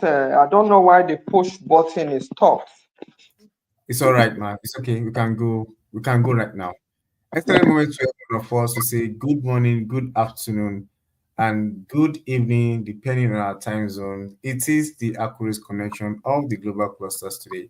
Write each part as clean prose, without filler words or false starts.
I don't know why the push button is stopped. It's all right, man. It's okay. We can go. We can go right now. Excellent moment to everyone of us to say good morning, good afternoon, and good evening, depending on our time zone. It is the accurate connection of the global clusters today.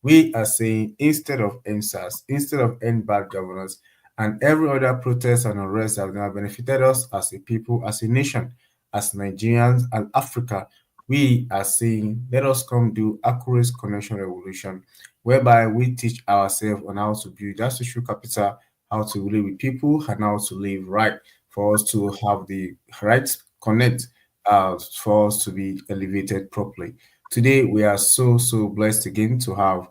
We are saying instead of NSAS, instead of end bad governance, and every other protest and unrest that have now benefited us as a people, as a nation, as Nigerians and Africa, we are saying let us come do accurate connection revolution, whereby we teach ourselves on how to build that social capital, how to live with people, and how to live right for us to have the right connect, for us to be elevated properly. Today, we are so blessed again to have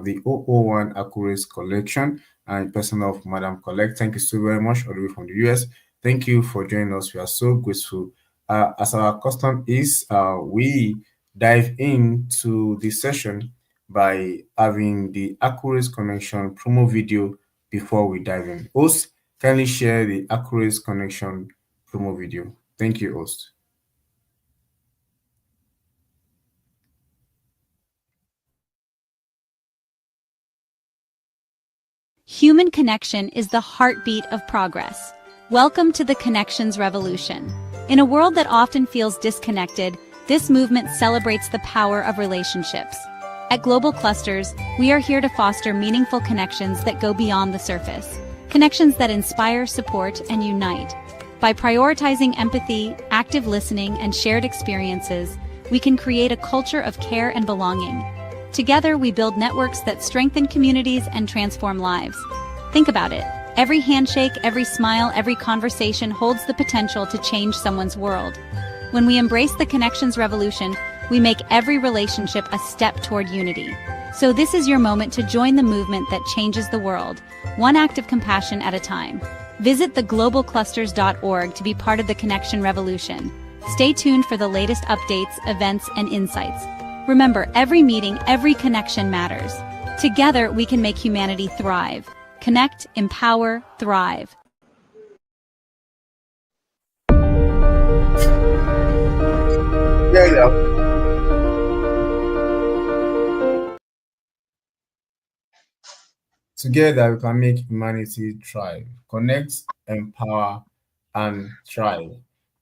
the 001 Accurate collection and person of Madam Collect. Thank you so very much, all the way from the US. Thank you for joining us. We are so grateful. As our custom is, we dive into the session by having the Accurate Connection promo video before we dive in. Host, kindly share the Accurate Connection promo video. Thank you, host. Human connection is the heartbeat of progress. Welcome to the Connections Revolution. In a world that often feels disconnected, this movement celebrates the power of relationships. At Global Clusters, we are here to foster meaningful connections that go beyond the surface. Connections that inspire, support, and unite. By prioritizing empathy, active listening, and shared experiences, we can create a culture of care and belonging. Together, we build networks that strengthen communities and transform lives. Think about it. Every handshake, every smile, every conversation holds the potential to change someone's world. When we embrace the connections revolution, we make every relationship a step toward unity. So this is your moment to join the movement that changes the world, one act of compassion at a time. Visit theglobalclusters.org to be part of the connection revolution. Stay tuned for the latest updates, events, and insights. Remember, every meeting, every connection matters. Together, we can make humanity thrive. Connect, empower, thrive. Yeah, yeah. Together, we can make humanity thrive. Connect, empower, and thrive.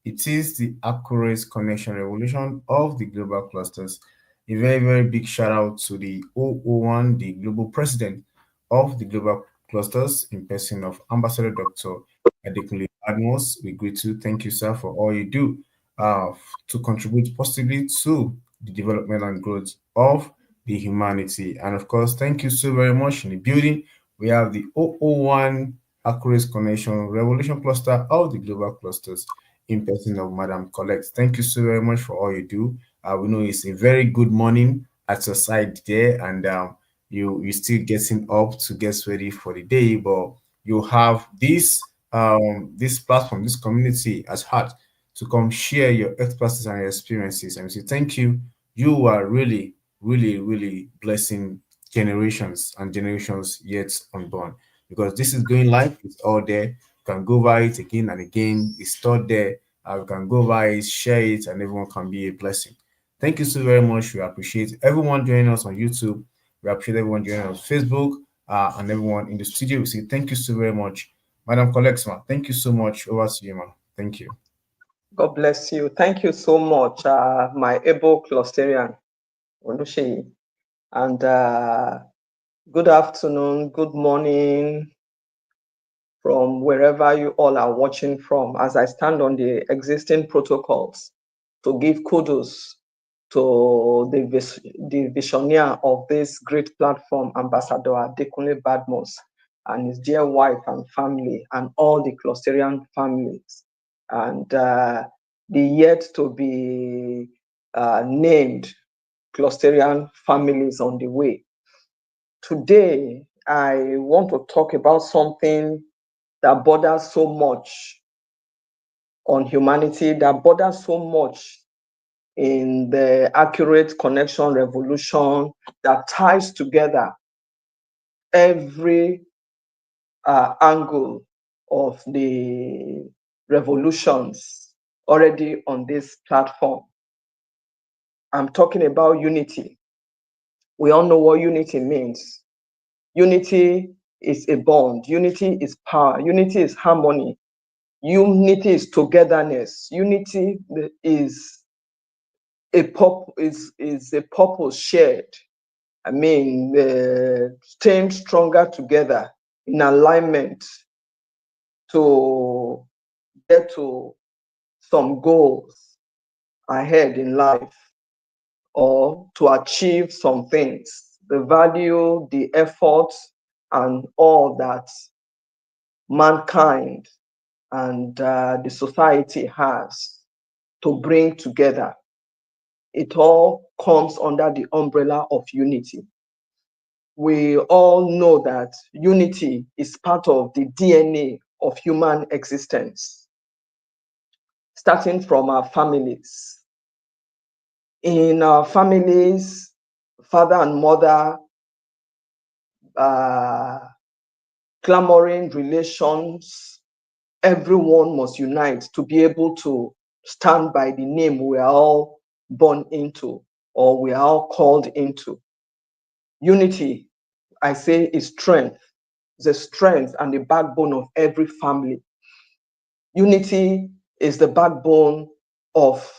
It is the accurate connection revolution of the global clusters. A very big shout out to the 001, the global president of the global clusters, in person of Ambassador Dr. Adekunle Admos. We greet you. Thank you, sir, for all you do to contribute positively to the development and growth of the humanity. And of course, thank you so very much. In the building, we have the 001 Accurate Connection Revolution Cluster of the global clusters, in person of Madam Collect. Thank you so very much for all you do. We know it's a very good morning at your side there, and you still getting up to get ready for the day, but you have this platform, this community at heart to come share your expertise and your experiences. And we say thank you. You are really blessing generations and generations yet unborn, because this is going live. It's all there. You can go by it again and again. It's stored there. You can go by it, share it, and everyone can be a blessing. Thank you so very much. We appreciate everyone joining us on YouTube. We appreciate everyone joining us on Facebook, and everyone in the studio. We say thank you so very much. Madam Colexma, thank you so much. Over to you, ma'am. Thank you. God bless you. Thank you so much, my able clusterian, Oluseyi. And good afternoon, good morning from wherever you all are watching from, as I stand on the existing protocols to give kudos to the visionary of this great platform, Ambassador Adekunle Badmus, and his dear wife and family, and all the clusterian families, and the yet to be named clusterian families on the way. Today, I want to talk about something that borders so much on humanity, that borders so much in the accurate connection revolution, that ties together every angle of the revolutions already on this platform. I'm talking about unity. We all know what unity means. Unity is a bond. Unity is power. Unity is harmony. Unity is togetherness. Unity is is a purpose shared. I mean, staying stronger together in alignment to get to some goals ahead in life or to achieve some things. The value, the effort, and all that mankind and the society has to bring together. It all comes under the umbrella of unity. We all know that unity is part of the DNA of human existence, starting from our families. In our families, father and mother, clamoring relations, everyone must unite to be able to stand by the name we are all born into or we are all called into. Unity, I say, is strength. The strength and the backbone of every family. Unity is the backbone of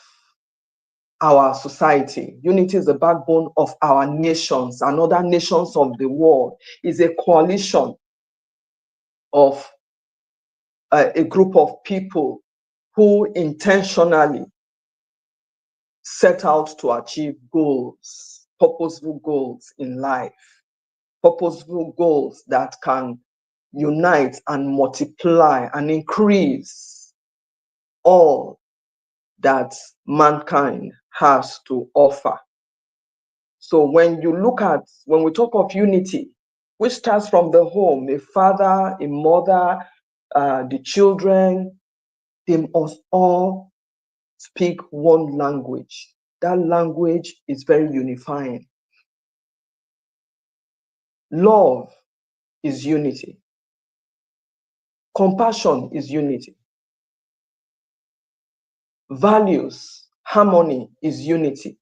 our society. Unity is the backbone of our nations and other nations of the world. Is a coalition of a group of people who intentionally set out to achieve goals, purposeful goals in life, purposeful goals that can unite and multiply and increase all that mankind has to offer. So when we talk of unity, which starts from the home, a father, a mother, the children, they must all speak one language. That language is very unifying. Love is unity. Compassion is unity. Values, harmony is unity.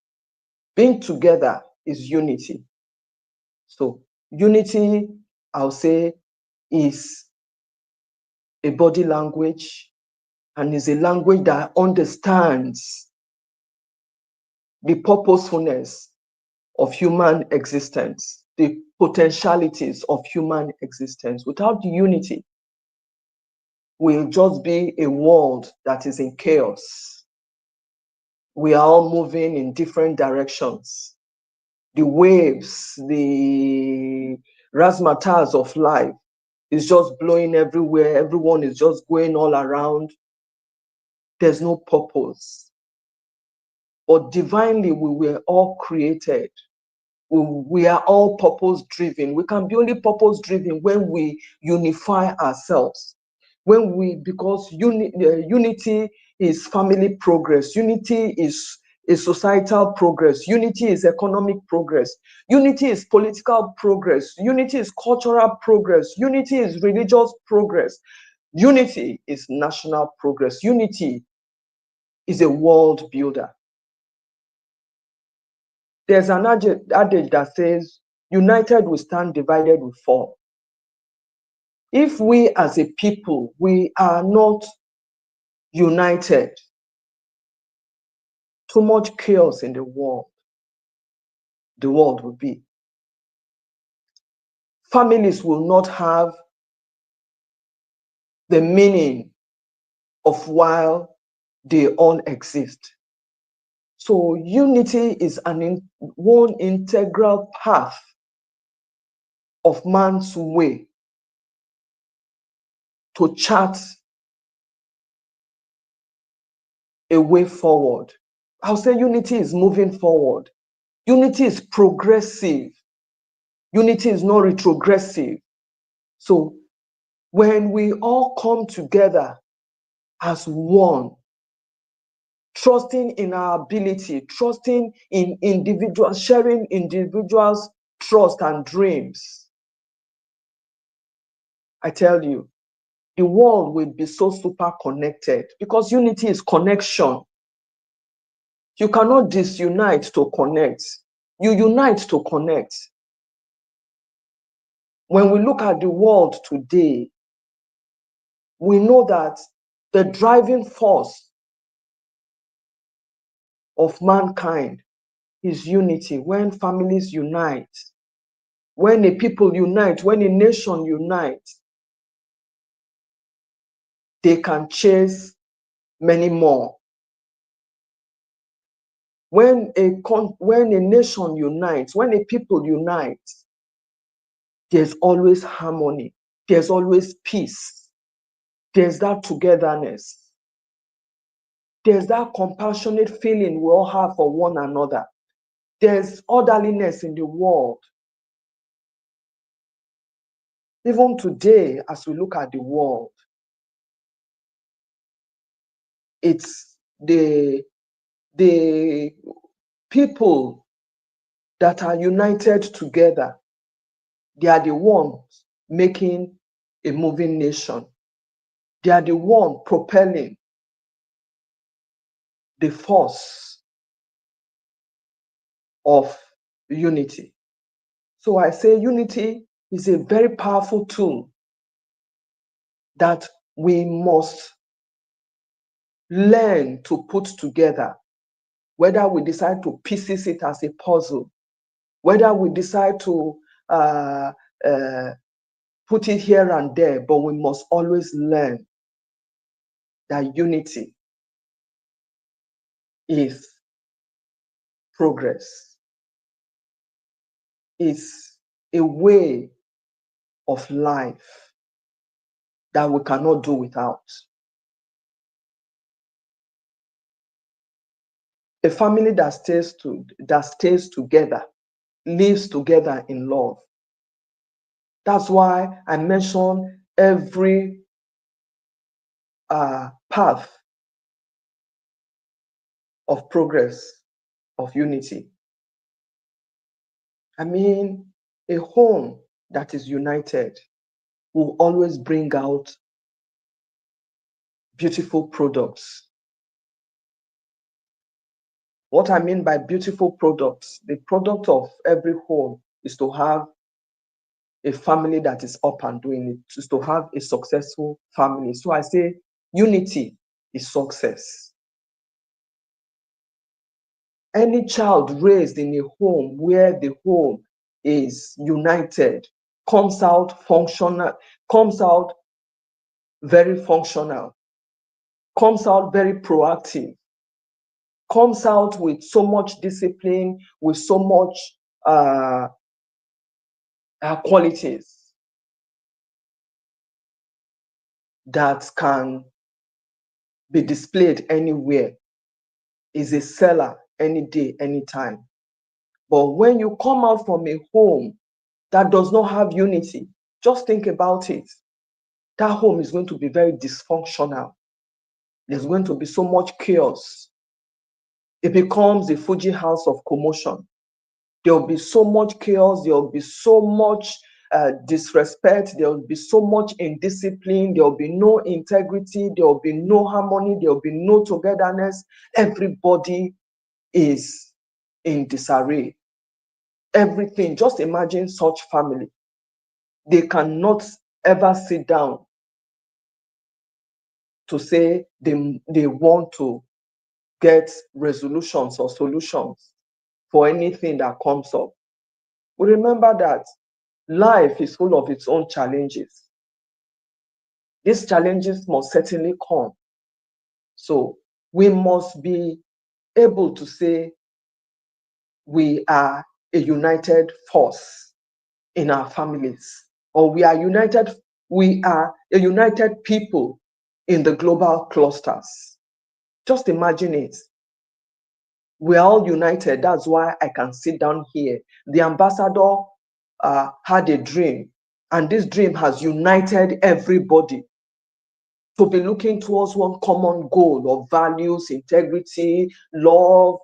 Being together is unity. So unity, I'll say, is a body language and is a language that understands the purposefulness of human existence, the potentialities of human existence. Without unity, we'll just be a world that is in chaos. We are all moving in different directions. The waves, the razzmatazz of life is just blowing everywhere. Everyone is just going all around. There's no purpose. But divinely, we were all created. We are all purpose driven. We can be only purpose driven when we unify ourselves. Because unity is family progress. Unity is societal progress. Unity is economic progress. Unity is political progress. Unity is cultural progress. Unity is religious progress. Unity is national progress. Unity is a world builder. There's an adage that says, united we stand, divided we fall. If we as a people, we are not united, too much chaos in the world will be. Families will not have the meaning of while they all exist. So unity is one integral path of man's way to chart a way forward. I'll say unity is moving forward. Unity is progressive. Unity is not retrogressive. So when we all come together as one, trusting in our ability, trusting in individuals, sharing individuals' trust and dreams, I tell you, the world will be so super connected because unity is connection. You cannot disunite to connect. You unite to connect. When we look at the world today, we know that the driving force of mankind is unity. When families unite, when a people unite, when a nation unites, they can chase many more. When a nation unites, when a people unites, there's always harmony, there's always peace, there's that togetherness, there's that compassionate feeling we all have for one another, there's orderliness in the world. Even today, as we look at the world, it's the people that are united together. They are the ones making a moving nation. They are the one propelling the force of unity. So I say unity is a very powerful tool that we must learn to put together, whether we decide to pieces it as a puzzle, whether we decide to put it here and there, but we must always learn that unity is progress, is a way of life that we cannot do without. A family that stays together, lives together in love. That's why I mention every path of progress, of unity. I mean, a home that is united will always bring out beautiful products. What I mean by beautiful products, the product of every home is to have a family that is up and doing it, is to have a successful family. So I say unity is success. Any child raised in a home where the home is united comes out functional, comes out very functional, comes out very proactive, comes out with so much discipline, with so much qualities that can be displayed anywhere, is a seller any day, anytime. But when you come out from a home that does not have unity, just think about it. That home is going to be very dysfunctional. There's going to be so much chaos. It becomes a Fuji house of commotion. There'll be so much chaos. There'll be so much disrespect. There'll be so much indiscipline. There'll be no integrity. There'll be no harmony. There'll be no togetherness. Everybody is in disarray. Everything. Just imagine such family. They cannot ever sit down to say they want to get resolutions or solutions for anything that comes up. We remember that life is full of its own challenges. These challenges must certainly come. So we must be able to say we are a united force in our families, or we are a united people in the global clusters. Just imagine it. We're all united. That's why I can sit down here. The ambassador had a dream, and this dream has united everybody to be looking towards one common goal of values, integrity, love,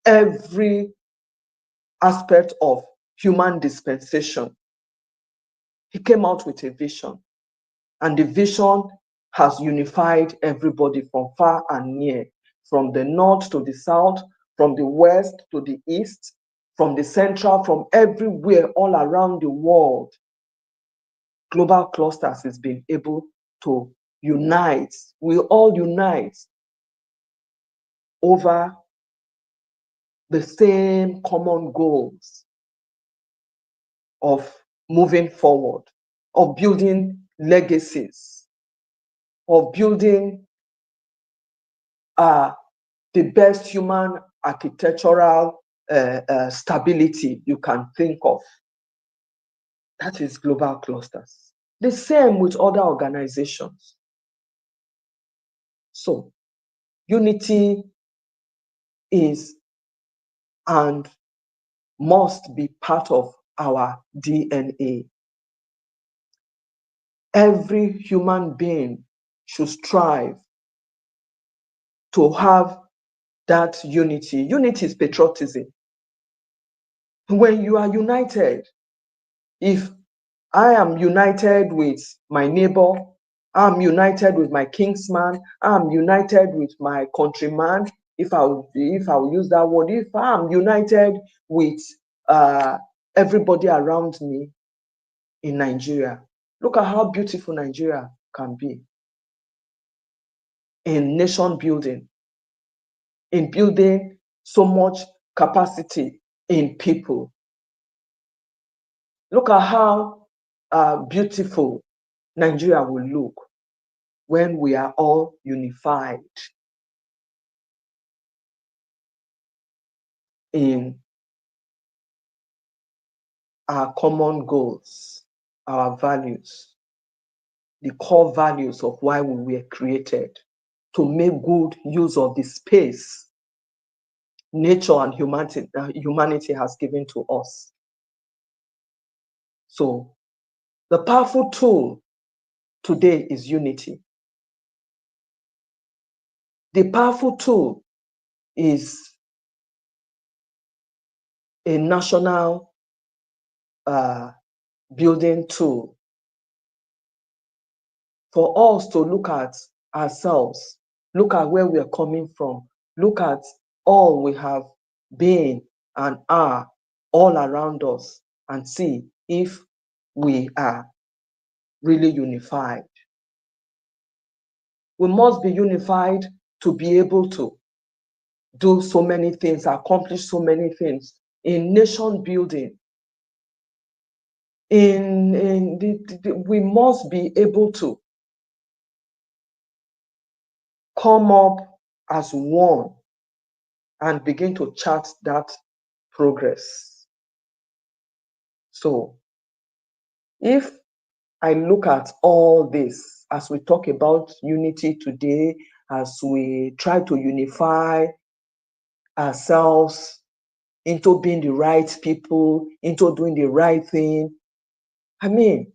every aspect of human dispensation. He came out with a vision, and the vision has unified everybody from far and near, from the north to the south, from the west to the east, from the central, from everywhere all around the world. Global clusters has been able to unite. We all unite over the same common goals of moving forward, of building legacies, of building the best human architectural stability you can think of. That is global clusters. The same with other organizations. So, unity is and must be part of our DNA. Every human being should strive to have that unity. Unity is patriotism. When you are united, if I am united with my neighbor, I'm united with my kinsman, I'm united with my countryman, if I will use that word, if I'm united with everybody around me in Nigeria, look at how beautiful Nigeria can be in nation building, in building so much capacity in people. Look at how beautiful Nigeria will look when we are all unified in our common goals, our values, the core values of why we were created, to make good use of the space nature and humanity has given to us. So the powerful tool today is unity. The powerful tool is a national building tool for us to look at ourselves, look at where we are coming from, look at all we have been and are all around us, and see if we are really unified. We must be unified to be able to do so many things, accomplish so many things in nation building. We must be able to come up as one and begin to chart that progress. So if I look at all this as we talk about unity today, as we try to unify ourselves into being the right people, into doing the right thing, I mean,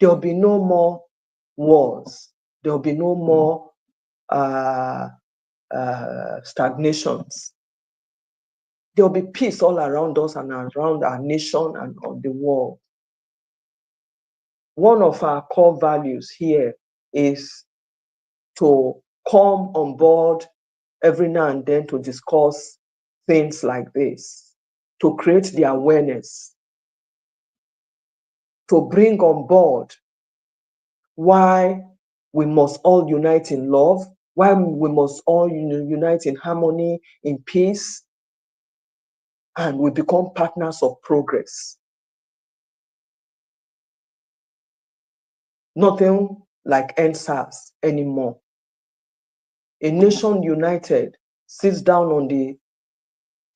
there'll be no more wars, there'll be no more stagnations. There'll be peace all around us and around our nation and on the world. One of our core values here is to come on board every now and then to discuss things like this, to create the awareness, to bring on board why we must all unite in love, why we must all unite in harmony, in peace, and we become partners of progress. Nothing like NSAS anymore. A nation united sits down on the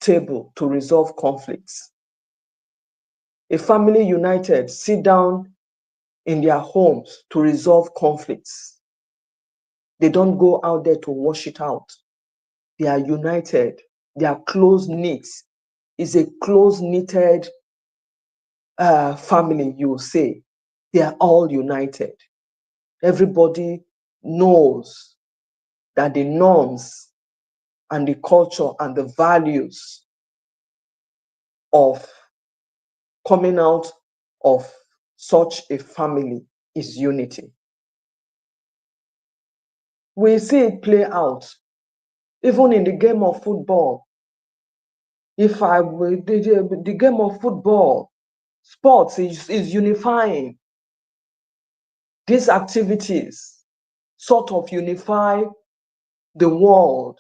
table to resolve conflicts. A family united sit down in their homes to resolve conflicts. They don't go out there to wash it out. They are united. They are close-knit. It's a close-knitted family, you will say. They are all united. Everybody knows that the norms and the culture and the values of coming out of such a family is unity. We see it play out Even in the game of football, the game of football, sports is unifying. These activities sort of unify the world.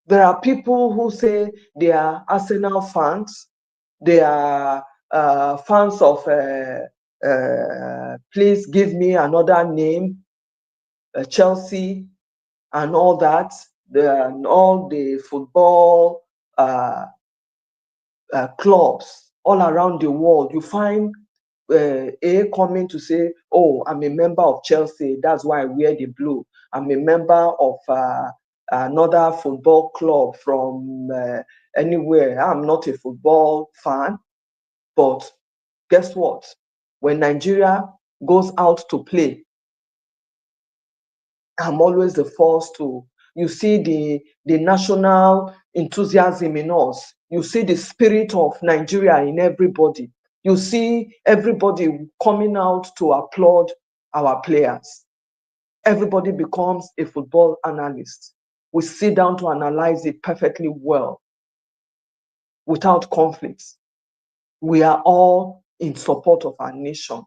There are people who say they are Arsenal fans, they are fans of, please give me another name, Chelsea, and all that, all the football clubs all around the world. You find A coming to say, oh, I'm a member of Chelsea, that's why I wear the blue. I'm a member of another football club from anywhere. I'm not a football fan, but guess what? When Nigeria goes out to play, I'm always the first to. You see the national enthusiasm in us. You see the spirit of Nigeria in everybody. You see everybody coming out to applaud our players. Everybody becomes a football analyst. We sit down to analyze it perfectly well, without conflicts. We are all in support of our nation.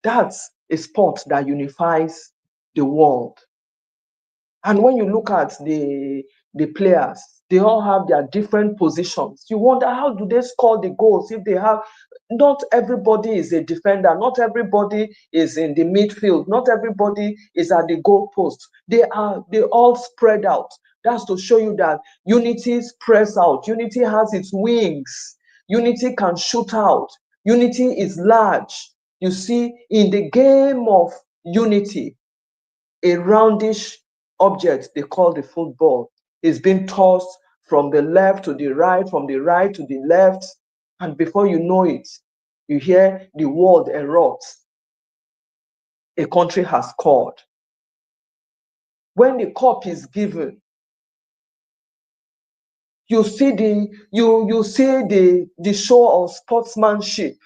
That's a sport that unifies the world. And when you look at the players, they all have their different positions. You wonder, how do they score the goals if they have, not everybody is a defender, not everybody is in the midfield, not everybody is at the goal post. They all spread out. That's to show you that unity spreads out. Unity has its wings. Unity can shoot out. Unity is large. You see, in the game of unity, a roundish object they call the football is being tossed from the left to the right, from the right to the left, and before you know it, you hear the world erupt. A country has scored. When the cup is given, you see the show of sportsmanship.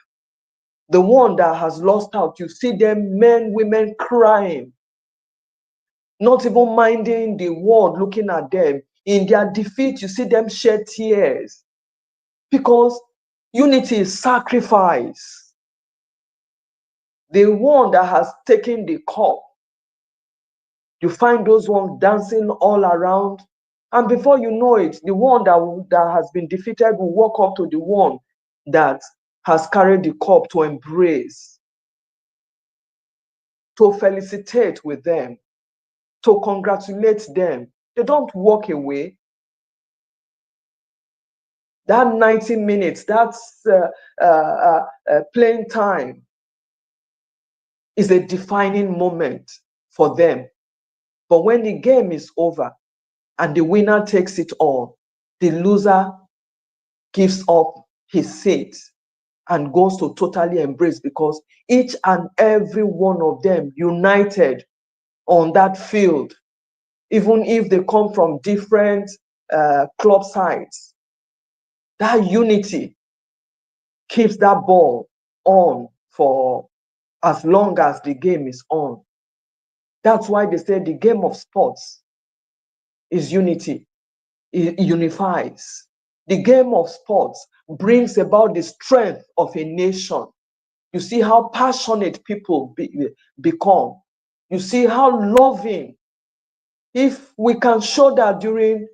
The one that has lost out, you see them, men, women crying, not even minding the world looking at them. In their defeat, you see them shed tears because unity is sacrifice. The one that has taken the cup, you find those ones dancing all around, and before you know it, the one that has been defeated will walk up to the one that has carried the cup to embrace, to felicitate with them, to congratulate them. They don't walk away. That 90 minutes, that's playing time, is a defining moment for them. But when the game is over and the winner takes it all, the loser gives up his seat and goes to totally embrace, because each and every one of them united on that field, even if they come from different club sides. That unity keeps that ball on for as long as the game is on. That's why they say the game of sports is unity. It unifies. The game of sports brings about the strength of a nation. You see how passionate people become. You see how loving. If we can show that during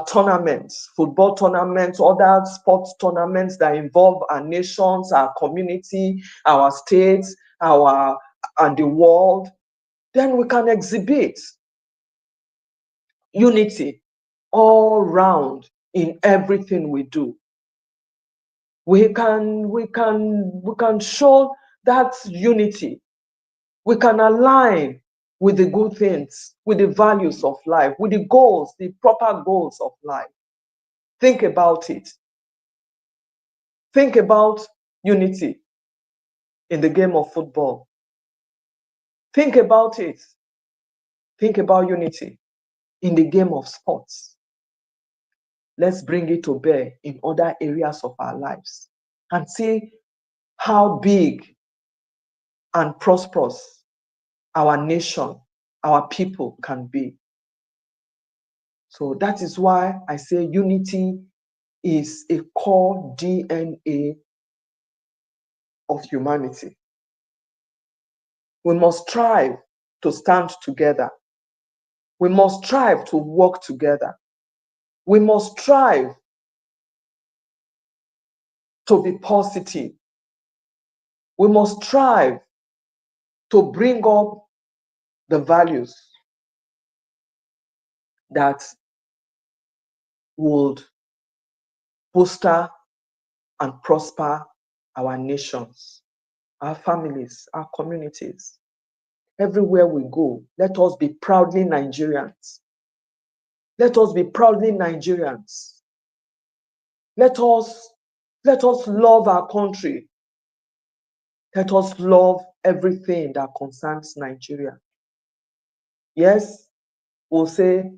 tournaments, football tournaments, other sports tournaments that involve our nations, our community, our states, and the world, then we can exhibit unity all round in everything we do. We can show that unity. We can align with the good things, with the values of life, with the goals, the proper goals of life. Think about it. Think about unity in the game of football. Think about it. Think about unity in the game of sports. Let's bring it to bear in other areas of our lives and see how big and prosperous our nation, our people can be. So that is why I say unity is a core DNA of humanity. We must strive to stand together. We must strive to work together. We must strive to be positive. We must strive to bring up the values that would bolster and prosper our nations, our families, our communities. Everywhere we go, let us be proudly Nigerians. Let us be proudly Nigerians. Let us love our country. Let us love everything that concerns Nigeria. Yes, we'll say,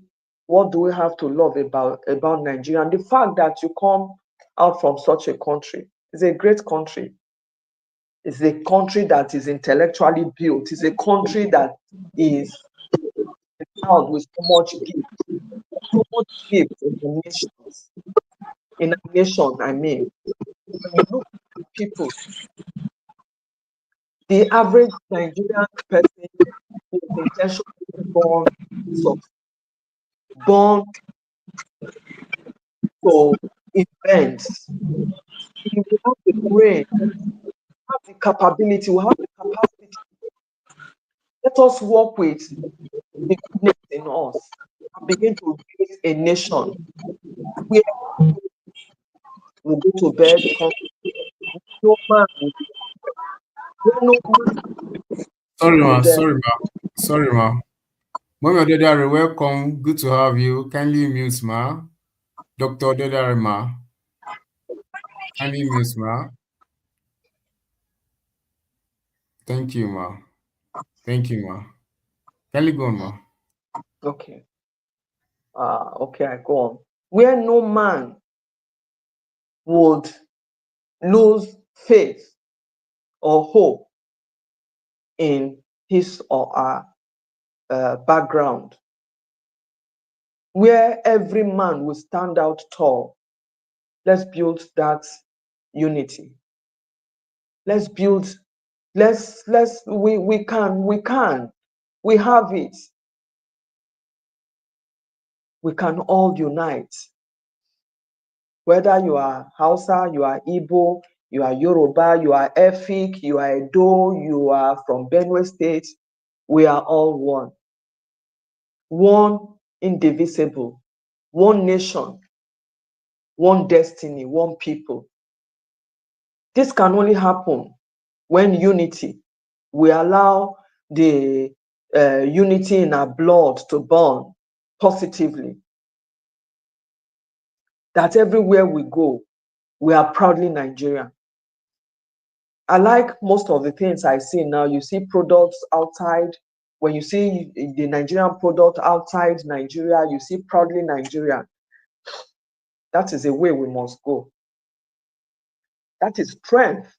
what do we have to love about Nigeria? And the fact that you come out from such a country is a great country. It's a country that is intellectually built. It's a country that is endowed with so much gift in the nations. In a nation, I mean, when you look at the people, the average Nigerian person is intentionally born to invent. We have the brain, we have the capability, we have the capacity. Let us work with the goodness in us and begin to build a nation where we go to bed, no man will, where no man Sorry, ma. would Sorry, ma. Sorry, ma. Mommy Odedare, welcome. Good to have you. Kindly mute, ma. Dr. Odedare, ma. Kindly mute, ma. Thank you, ma. Thank you, ma. Kindly go on, ma. okay. Okay, I go on. Where no man would lose faith or hope in his or her background, where every man will stand out tall. Let's build that unity. Let's build, we can, we have it. We can all unite. Whether you are Hausa, you are Igbo, you are Yoruba, you are Efik, you are Edo, you are from Benue State, we are all one. One indivisible, one nation, one destiny, one people. This can only happen when unity, we allow the unity in our blood to burn positively. That everywhere we go, we are proudly Nigerian. I like most of the things I see now. You see products outside. When you see the Nigerian product outside Nigeria, you see proudly Nigerian. That is the way we must go. That is strength.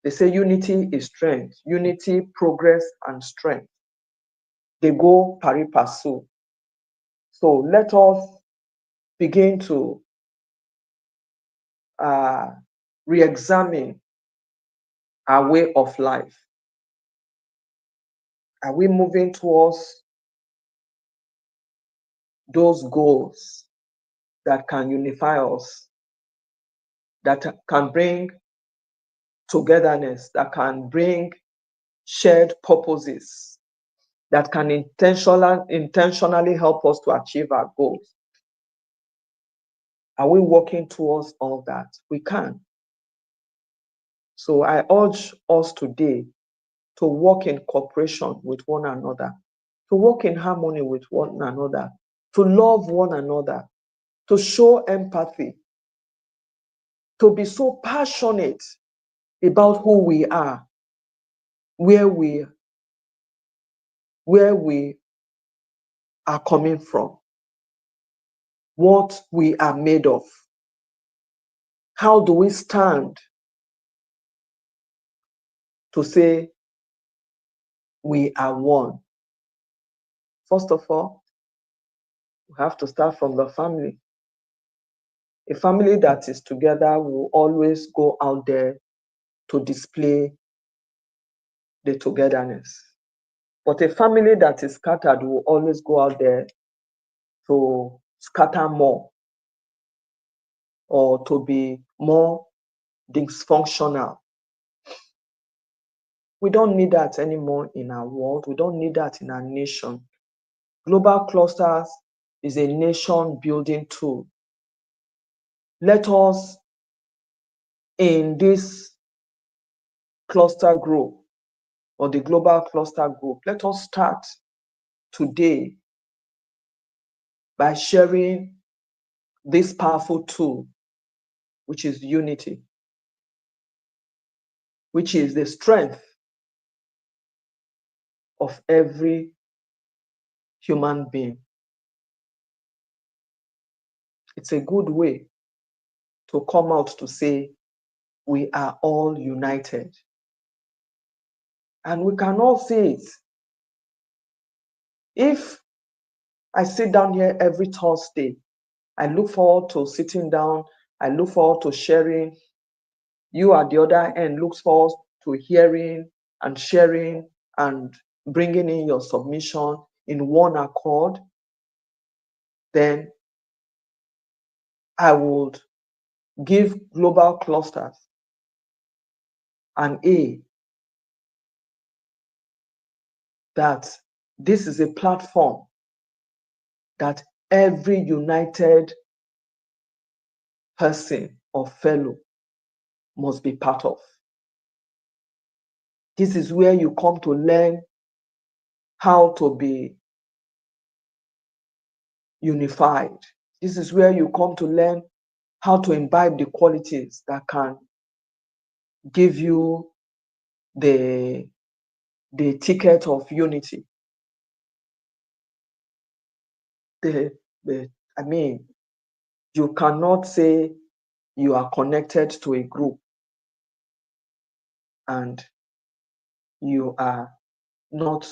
They say unity is strength. Unity, progress, and strength. They go pari passu. So let us begin to re-examine our way of life. Are we moving towards those goals that can unify us, that can bring togetherness, that can bring shared purposes, that can intentionally help us to achieve our goals? Are we working towards all that? We can. So I urge us today to work in cooperation with one another, to work in harmony with one another, to love one another, to show empathy, to be so passionate about who we are, where we are coming from, what we are made of. How do we stand to say we are one? First of all, We have to start from the family. A family that is together will always go out there to display the togetherness. But a family that is scattered will always go out there to scatter more or to be more dysfunctional. We don't need that anymore in our world. We don't need that in our nation. Global clusters is a nation building tool. Let us, in this cluster group or the global cluster group, let us start today by sharing this powerful tool, which is unity, which is the strength of every human being. It's a good way to come out to say we are all united. And we can all say it. If I sit down here every Thursday, I look forward to sitting down, I look forward to sharing. You at the other end looks forward to hearing and sharing and bringing in your submission in one accord. Then I would give global clusters an A, that this is a platform that every united person or fellow must be part of. This is where you come to learn how to be unified. This is where you come to learn how to imbibe the qualities that can give you the ticket of unity. I mean, you cannot say you are connected to a group and you are not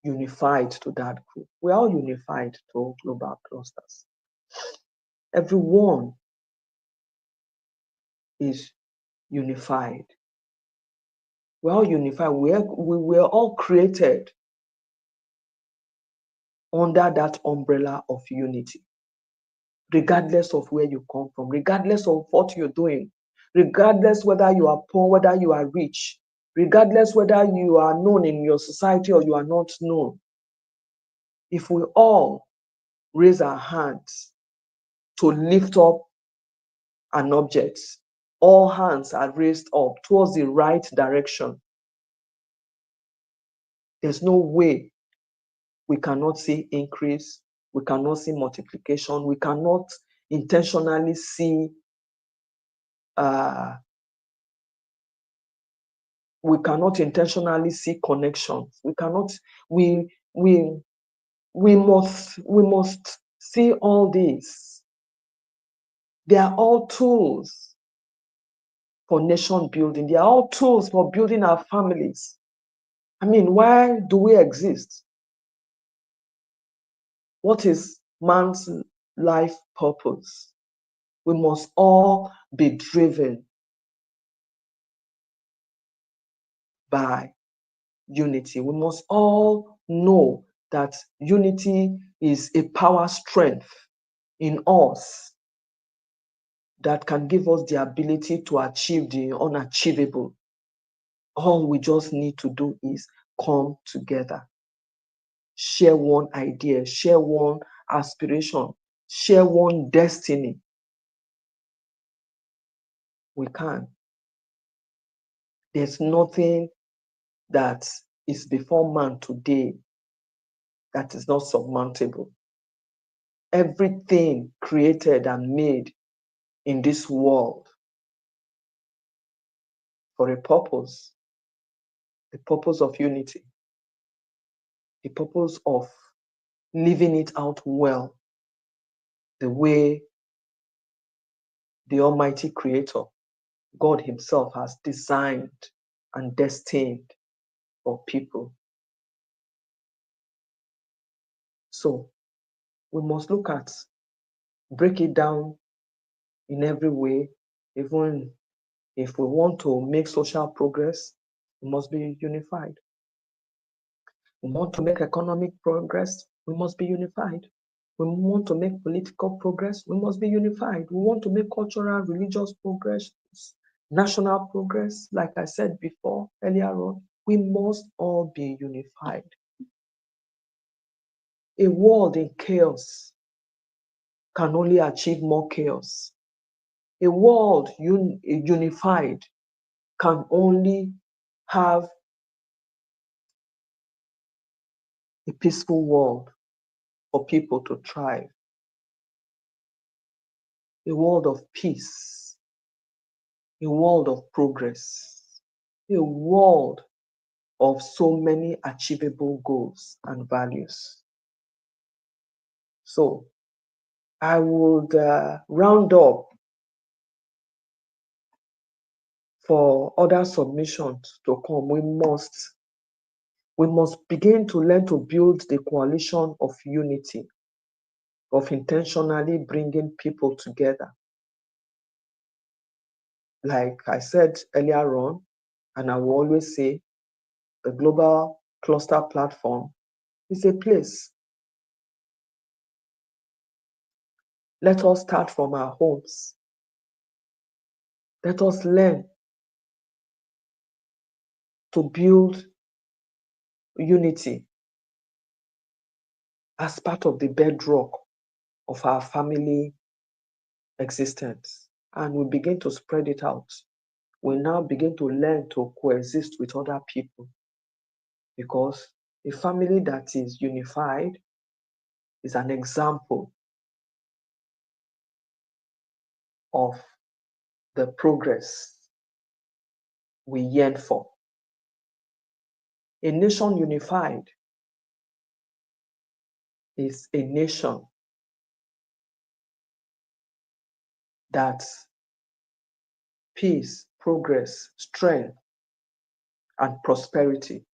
unified to that group. We are all unified to global clusters. Everyone is unified. We're all unified. We were all created under that umbrella of unity, regardless of where you come from, regardless of what you're doing, regardless whether you are poor, whether you are rich, regardless whether you are known in your society or you are not known. If we all raise our hands to lift up an object, all hands are raised up towards the right direction, there's no way we cannot see increase, we cannot see multiplication, we cannot intentionally see connections. We must see all these. They are all tools for nation building. They are all tools for building our families. I mean, why do we exist? What is man's life purpose? We must all be driven by unity. We must all know that unity is a power strength in us that can give us the ability to achieve the unachievable. All we just need to do is come together, share one idea, share one aspiration, share one destiny. We can. There's nothing that is before man today that is not surmountable. Everything created and made in this world for a purpose, the purpose of unity, the purpose of living it out well, the way the Almighty Creator, God Himself, has designed and destined for people. So we must look at, break it down in every way. Even if we want to make social progress, we must be unified. We want to make economic progress, we must be unified. We want to make political progress, we must be unified. We want to make cultural, religious progress, national progress, like I said before, earlier on, we must all be unified. A world in chaos can only achieve more chaos. A world unified can only have a peaceful world for people to thrive. A world of peace, a world of progress, a world of so many achievable goals and values. So I would round up for other submissions to come. We must begin to learn to build the coalition of unity, of intentionally bringing people together. Like I said earlier on, and I will always say, the Global Cluster Platform is a place. Let us start from our homes. Let us learn to build unity as part of the bedrock of our family existence. And we begin to spread it out. We now begin to learn to coexist with other people, because a family that is unified is an example of the progress we yearn for. A nation unified is a nation that peace, progress, strength, and prosperity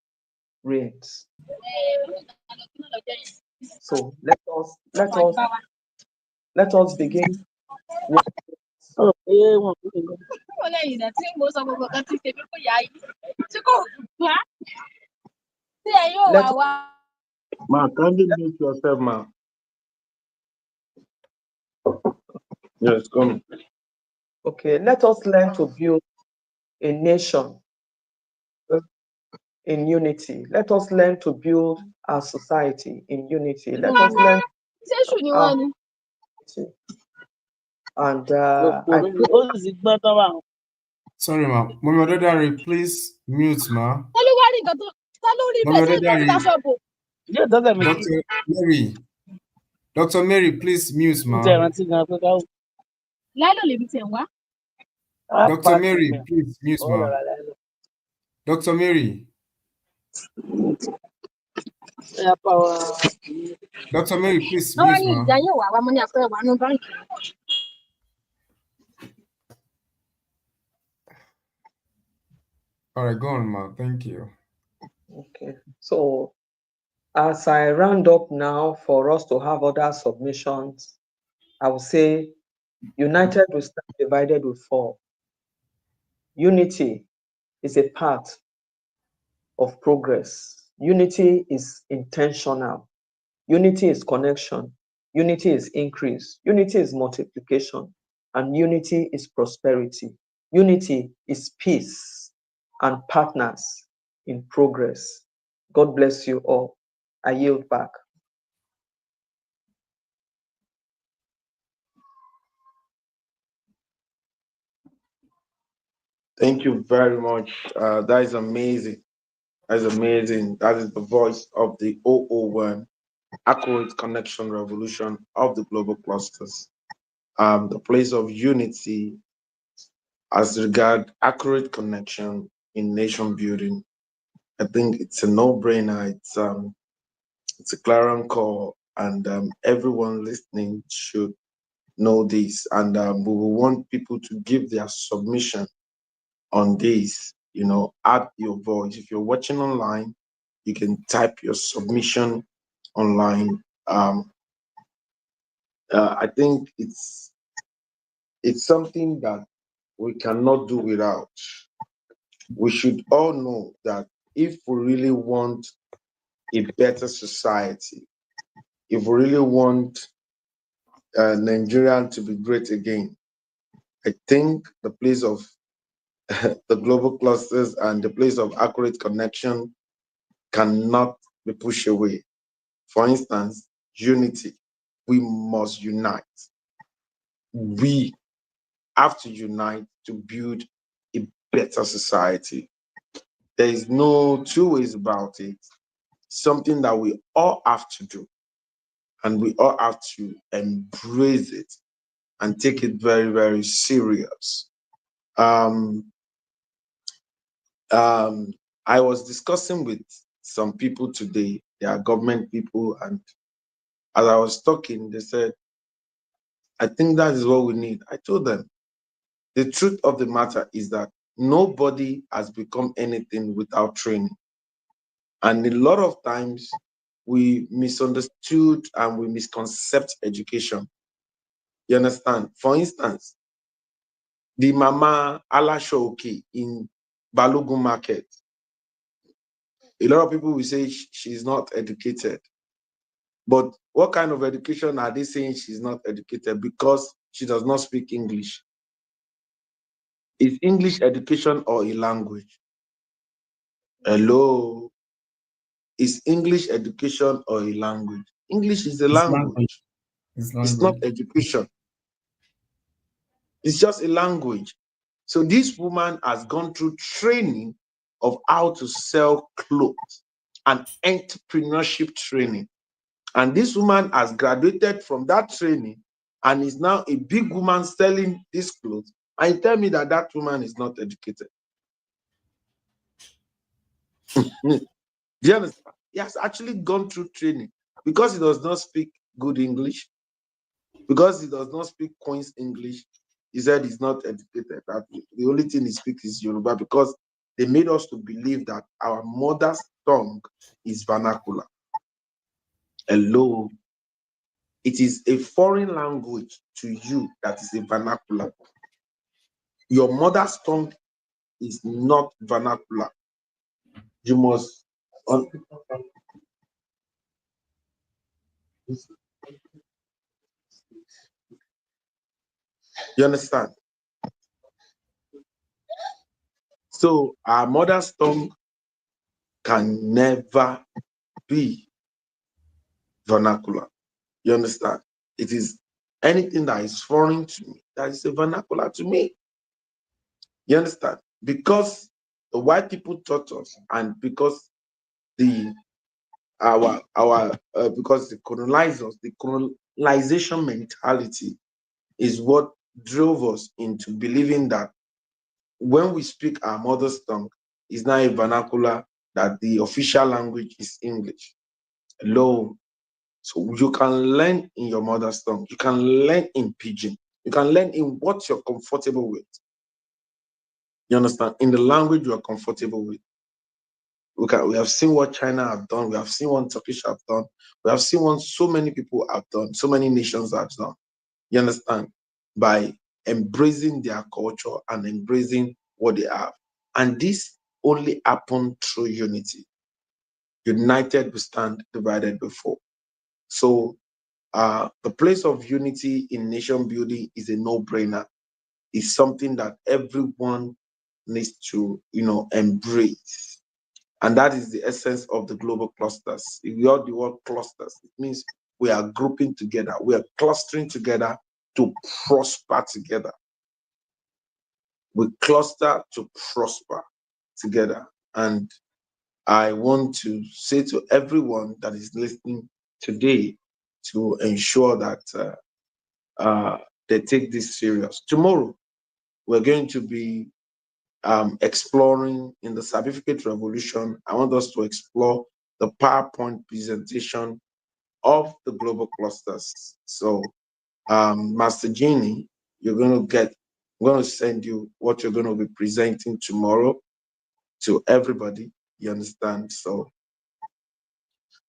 reigns. So let us begin with let, Ma, kindly mute yourself, ma. Yes, come. okay, let us learn to build a nation in unity. Let us learn to build our society in unity. Let us learn our unity. And I pray, Sorry, ma. Mommy Odedari, please mute, ma. Mommy Odedari, Dr. Mary. Dr. Mary, please mute, ma. Dr. Mary, please mute, ma. Dr. Mary. Dr. Mary, please mute, ma. All right, go on, ma. Thank you. okay. So as I round up now for us to have other submissions, I will say, united we stand, divided we fall. Unity is a part of progress. Unity is intentional. Unity is connection. Unity is increase. Unity is multiplication. And unity is prosperity. Unity is peace and partners in progress. God bless you all. I yield back. Thank you very much. That is amazing. That is amazing. That is the voice of the 001 accurate connection revolution of the global clusters. The place of unity as regard accurate connection in nation building. I think it's a no-brainer. It's a clarion call, and everyone listening should know this. And we will want people to give their submission on this. Add your voice. If you're watching online, you can type your submission online. I think it's something that we cannot do without. We should all know that if we really want a better society, if we really want Nigeria to be great again, I think the place of the global clusters and the place of accurate connection cannot be pushed away. For instance, unity. We must unite. We have to unite to build a better society. There is no two ways about it. Something that we all have to do, and we all have to embrace it and take it very, very serious. Um, um, I was discussing with some people today, they are government people, and as I was talking, they said, I think that is what we need. I told them, the truth of the matter is that nobody has become anything without training. And a lot of times we misunderstood and we misconcept education. You understand? For instance, the Mama Alashoke in Balogun Market, a lot of people will say she's not educated. But what kind of education are they saying she's not educated? Because she does not speak English. Is English education or a language? Hello? Is English education or a language? English is a It's language. language. It's It's not language. education. It's just a language. So this woman has gone through training of how to sell clothes and entrepreneurship training. And this woman has graduated from that training and is now a big woman selling these clothes. And you tell me that that woman is not educated. Do you understand? He has actually gone through training because he does not speak good English, because he does not speak Queen's English. He said he's not educated. That the only thing he speaks is Yoruba because they made us to believe that our mother's tongue is vernacular. Hello. It is a foreign language to you that is a vernacular. Your mother's tongue is not vernacular. You must, you understand? So our mother's tongue can never be vernacular. You understand? It is anything that is foreign to me, that is a vernacular to me. You understand? Because the white people taught us, and because the our because the colonizers, the colonization mentality is what drove us into believing that when we speak our mother's tongue, is not a vernacular, that the official language is English. Hello. So you can learn in your mother's tongue. You can learn in pidgin. You can learn in what you're comfortable with. You understand? In the language you are comfortable with. We have seen what China have done. We have seen what Turkish have done. We have seen what so many people have done. So many nations have done. You understand? By embracing their culture and embracing what they have. And this only happened through unity. United we stand, divided we fall. So the place of unity in nation building is a no-brainer. It's something that everyone needs to, embrace. And that is the essence of the global clusters. If you heard the word clusters, it means we are grouping together. We are clustering together to prosper together. We cluster to prosper together. And I want to say to everyone that is listening today to ensure that they take this serious. Tomorrow, we're going to be exploring in the certificate revolution. I want us to explore the PowerPoint presentation of the global clusters. So, Master Genie, I'm going to send you what you're going to be presenting tomorrow to everybody. You understand? So,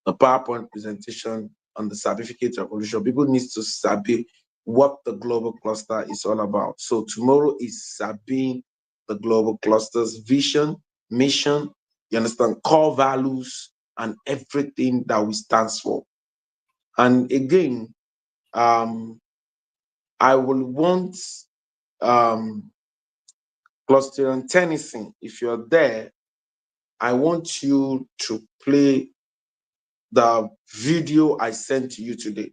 the PowerPoint presentation on the certificate revolution. People need to sabi what the global cluster is all about. So tomorrow is sabi the global cluster's vision, mission, you understand, core values, and everything that we stands for. And again, I will want Cluster and Tennyson, if you're there, I want you to play the video I sent to you today.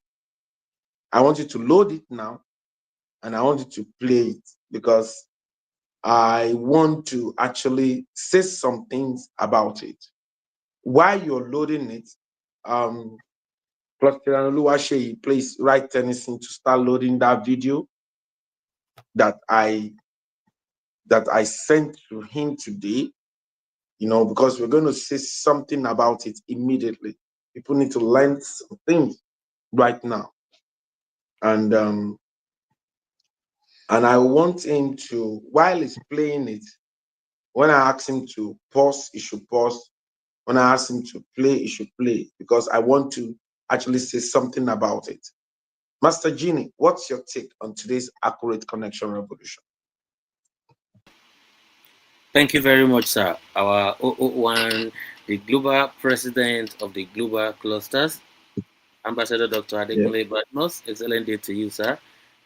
I want you to load it now and I want you to play it because I want to actually say some things about it. While you're loading it, Cluster and Oluwaseyi, please write Tennyson to start loading that video that I sent to him today, because we're going to say something about it immediately. People need to learn some things right now. And I want him to, while he's playing it, when I ask him to pause, he should pause. When I ask him to play, he should play, because I want to actually say something about it. Master Genie, what's your take on today's accurate connection revolution? Thank you very much, sir. Our O01, the global president of the global clusters, Ambassador Dr. Yeah. Adekunle Badmus. Excellent day to you, sir.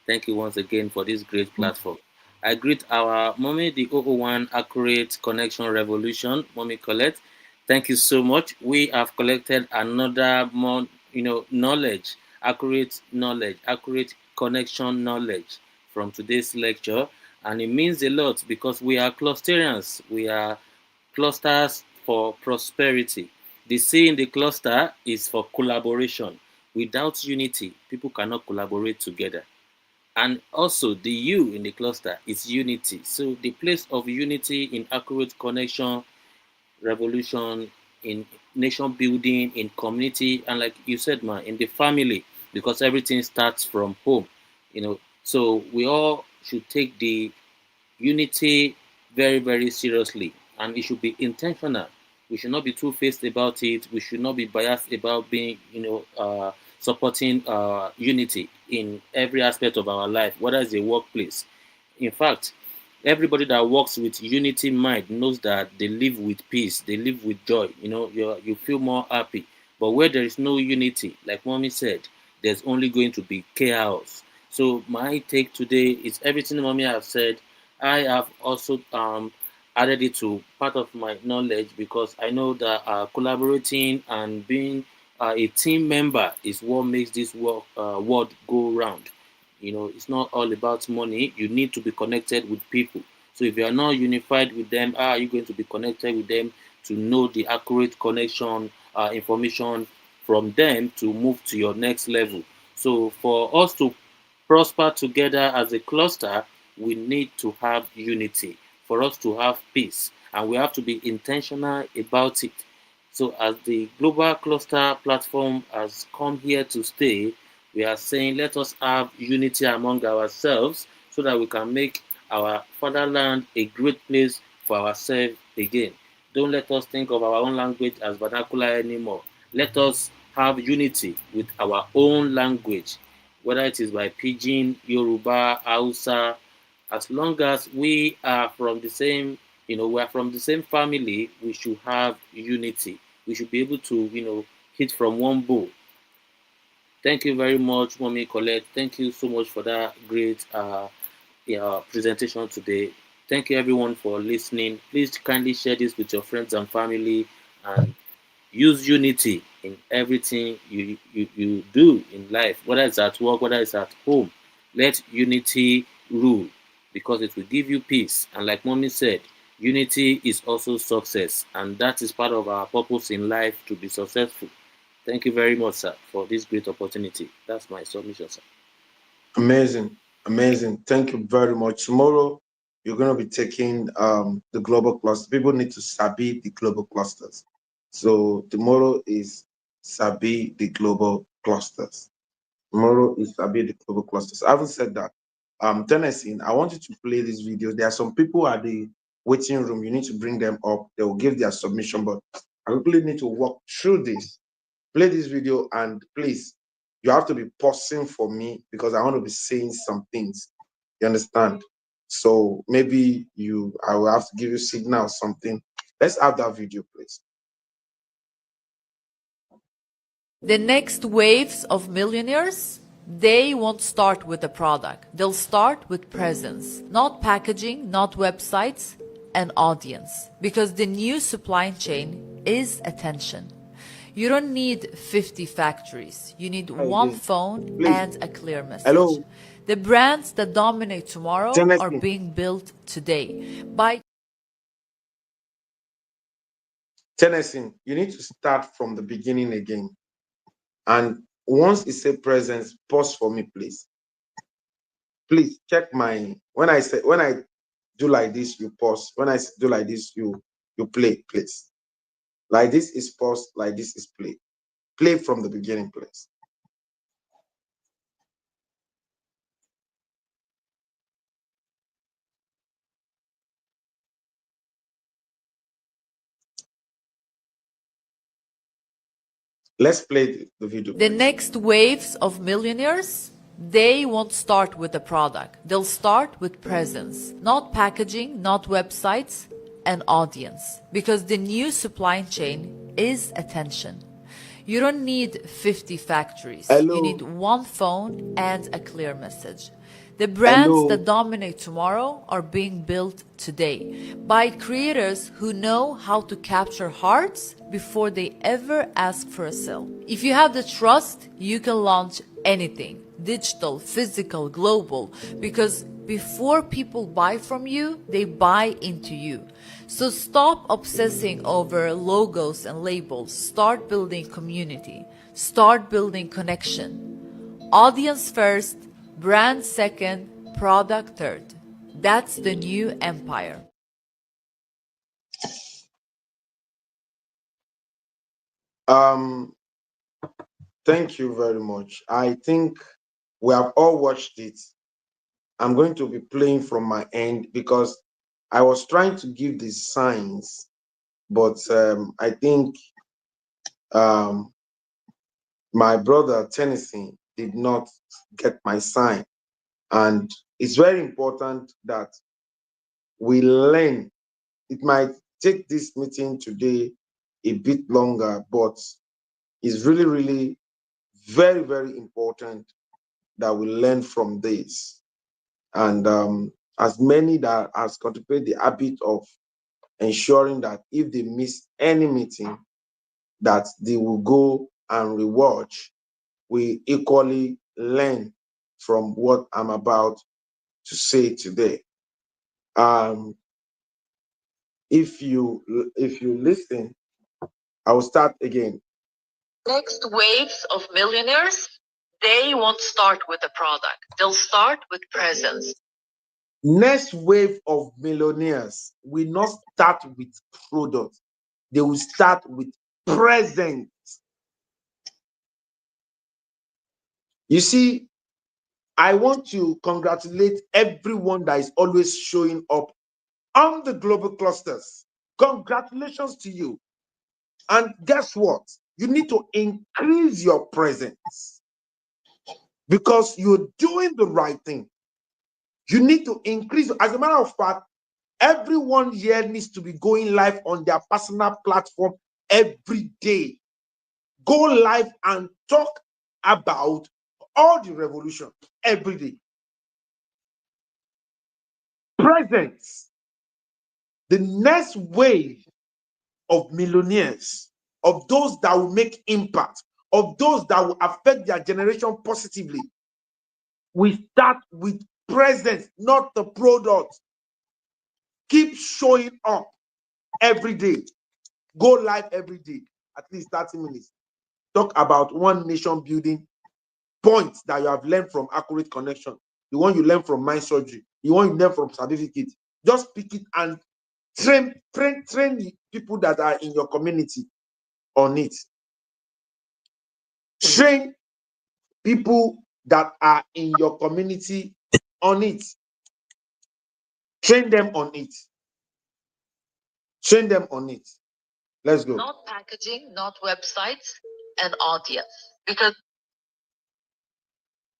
Thank you once again for this great platform. I greet our mommy, the O01 Accurate Connection Revolution, Mommy Colette. Thank you so much. We have collected another more, knowledge, accurate connection knowledge from today's lecture. And it means a lot because we are clusterians. We are clusters for prosperity. The C in the cluster is for collaboration. Without unity, people cannot collaborate together. And also the U in the cluster is unity. So the place of unity in accurate connection, revolution, in nation building, in community, and like you said, man, in the family, because everything starts from home. So we all should take the unity very, very seriously, and it should be intentional. We should not be two-faced about it. We should not be biased about being, supporting unity in every aspect of our life, whether it's a workplace. In fact, everybody that works with unity mind knows that they live with peace, they live with joy. You feel more happy. But where there is no unity, like Mommy said, there's only going to be chaos. So my take today is everything Mommy has said. I have also added it to part of my knowledge because I know that collaborating and being a team member is what makes this world go round. It's not all about money. You need to be connected with people. So if you are not unified with them, how are you going to be connected with them to know the accurate connection information from them to move to your next level? So for us to prosper together as a cluster, we need to have unity for us to have peace, and we have to be intentional about it. So, as the global cluster platform has come here to stay, we are saying let us have unity among ourselves so that we can make our fatherland a great place for ourselves again. Don't let us think of our own language as vernacular anymore. Let us have unity with our own language, whether it is by Pidgin, Yoruba, Hausa, as long as we are from the same, we are from the same family, we should have unity. We should be able to, hit from one bow. Thank you very much, Mommy Colette. Thank you so much for that great presentation today. Thank you everyone for listening. Please kindly share this with your friends and family, and use unity in everything you do in life, whether it's at work, whether it's at home. Let unity rule because it will give you peace. And like Mommy said, unity is also success, and that is part of our purpose in life to be successful. Thank you very much, sir, for this great opportunity. That's my submission, sir. Amazing, amazing. Thank you very much. Tomorrow, you're going to be taking the global cluster. People need to sabi the global clusters. So tomorrow is sabi the global clusters. Tomorrow is sabi the global clusters. I haven't said that. Tennessee, I want you to play this video. There are some people at the waiting room. You need to bring them up. They will give their submission, but I really need to walk through this. Play this video and please You have to be pausing for me because I want to be saying some things. You understand? So maybe I will have to give you signal or something. Let's have that video, please. The next waves of millionaires, they won't start with a product. They'll start with presence, not packaging, not websites, an audience. Because the new supply chain is attention. You don't need 50 factories. You need Hi one again. phone Please. and a clear message. Hello. The brands that dominate tomorrow are Tennessee. being built today by Tennessee, you need to start from the beginning again. And once it say presence, pause for me, please. Please check when I do like this, you pause. When I do like this, you play, please. Like this is pause, like this is play. Play from the beginning, please. Let's play the video, the please. next waves of millionaires. They won't start with a product. They'll start with presence, not packaging, not websites, an audience. Because the new supply chain is attention. You don't need 50 factories. Hello. You need one phone and a clear message. The brands that dominate tomorrow are being built today by creators who know how to capture hearts before they ever ask for a sale. If you have the trust, you can launch anything, digital, physical, global, because before people buy from you, they buy into you. So stop obsessing over logos and labels. Start building community. Start building connection. Audience first, brand second, product third. That's the new empire. Thank you very much. I think we have all watched it. I'm going to be playing from my end because I was trying to give the signs, but I think um, my brother Tennessee did not get my sign. And it's very important that we learn. It might take this meeting today a bit longer, but it's really, really very, very important that we learn from this. And as many that has cultivated the habit of ensuring that if they miss any meeting, that they will go and rewatch, we equally learn from what I'm about to say today. If you listen, I will start again. Next waves of millionaires, they won't start with a product. They'll start with presence. Next wave of millionaires will not start with product. They will start with presence. You see, I want to congratulate everyone that is always showing up on the global clusters. Congratulations to you. And guess what? You need to increase your presence because you're doing the right thing. You need to increase. As a matter of fact, everyone here needs to be going live on their personal platform every day. Go live and talk about all the revolution every day. Presence. The next wave of millionaires, of those that will make impact, of those that will affect their generation positively, we start with presence, not the product. Keep showing up every day. Go live every day, at least 30 minutes. Talk about one nation building points that you have learned from Accurate Connection, the one you learned from Mind Surgery, the one you learned from Certificate. Just pick it and train the people that are in your community on it. Train people that are in your community on it. Train them on it. Train them on it. Let's go. Not packaging, not websites, an audience. Because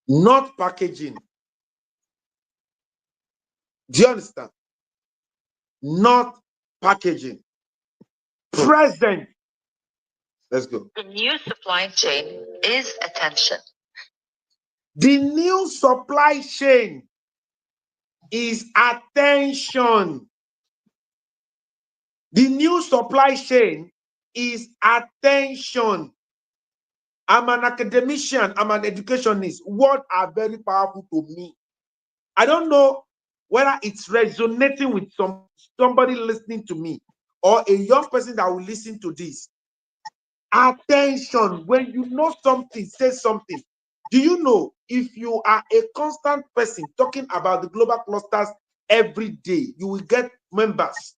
not packaging. Do you understand? Not packaging. Present. Let's go. The new supply chain is attention. The new supply chain is attention. The new supply chain is attention. I'm an academician, I'm an educationist. Words are very powerful to me. I don't know whether it's resonating with somebody listening to me or a young person that will listen to this. Attention. When you know something, say something. Do you know if you are a constant person talking about the global clusters every day, you will get members.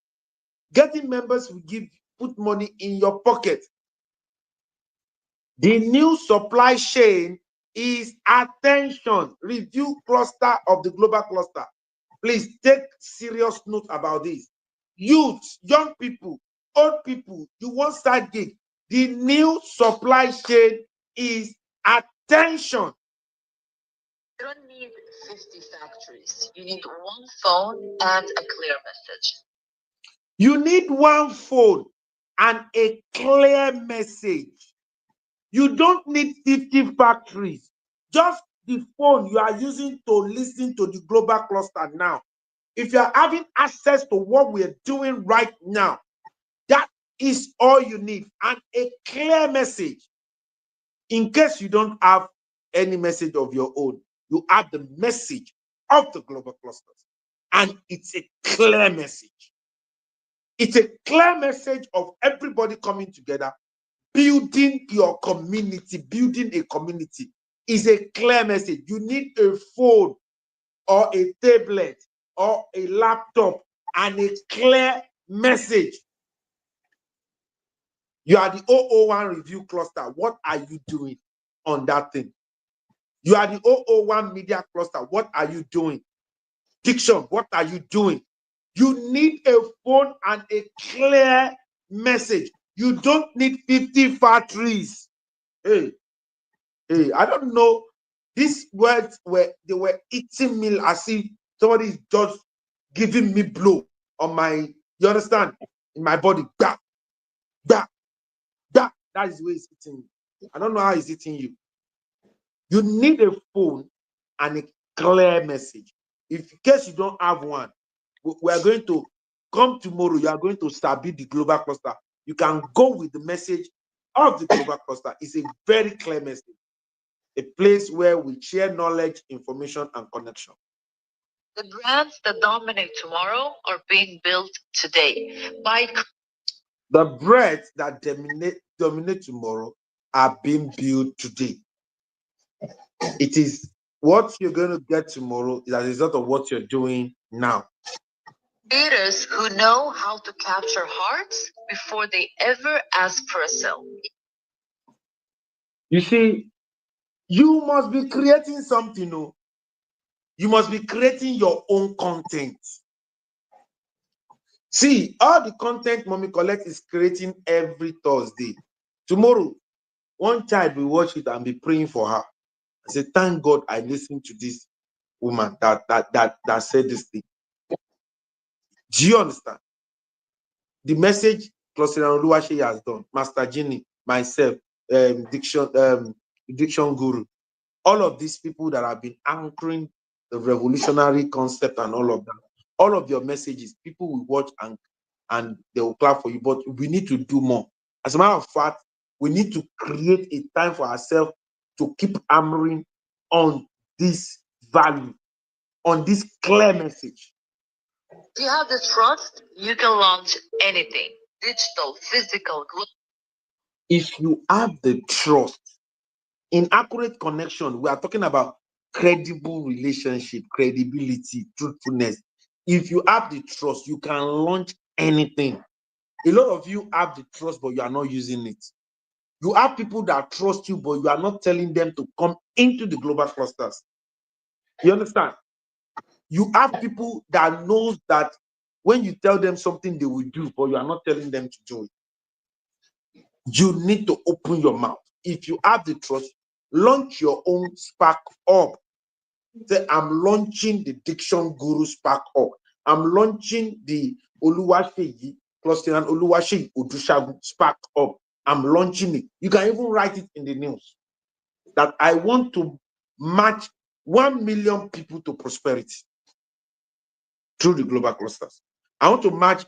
Getting members will put money in your pocket. The new supply chain is attention. Review cluster of the global cluster. Please take serious note about this. Youth, young people, old people, you want side gig. The new supply chain is attention. You don't need 50 factories. You need one phone and a clear message. You need one phone and a clear message. You don't need 50 factories. Just the phone you are using to listen to the global cluster now. If you are having access to what we are doing right now, that is all you need. And a clear message. In case you don't have any message of your own, you have the message of the global clusters. And it's a clear message. It's a clear message of everybody coming together, building your community. Building a community is a clear message. You need a phone or a tablet or a laptop and a clear message. You are the 001 review cluster. What are you doing on that thing? You are the 001 media cluster. What are you doing? Diction, what are you doing? You need a phone and a clear message. You don't need 50 factories. Hey, I don't know. These words they were eating me as if somebody is just giving me blow on my, you understand, in my body. That is the way it's eating me. I don't know how it's eating you. You need a phone and a clear message. If in case you don't have one, we are going to come tomorrow. You are going to submit the global cluster. You can go with the message of the global cluster. It's a very clear message. A place where we share knowledge, information, and connection. The brands that dominate tomorrow are being built today. The brands that dominate tomorrow are being built today. It is what you're going to get tomorrow is as a result of what you're doing now. Leaders who know how to capture hearts before they ever ask for a selfie. You see, you must be creating something new. You must be creating your own content. See, all the content Mommy Collect is creating every Thursday. Tomorrow, one child will watch it and be praying for her. I say, thank God I listened to this woman that said this thing. Do you understand? The message Cluster Oluwaseyi has done, Master Genie, myself, Diction Guru, all of these people that have been anchoring the revolutionary concept and all of that, all of your messages, people will watch and they will clap for you. But we need to do more. As a matter of fact, we need to create a time for ourselves to keep hammering on this value, on this clear message. If you have the trust, you can launch anything, digital, physical, global. If you have the trust, in accurate connection, we are talking about credible relationship, credibility, truthfulness. If you have the trust, you can launch anything. A lot of you have the trust, but you are not using it. You have people that trust you, but you are not telling them to come into the global clusters. You understand? You have people that knows that when you tell them something, they will do, but you are not telling them to do it. You need to open your mouth. If you have the trust, launch your own Spark Up Say, I'm launching the Diction Guru Spark Up. I'm launching the Oluwaseyi cluster and Oluwaseyi Odushagun Spark Up. I'm launching it. You can even write it in the news that I want to match 1 million people to prosperity through the global clusters. I want to match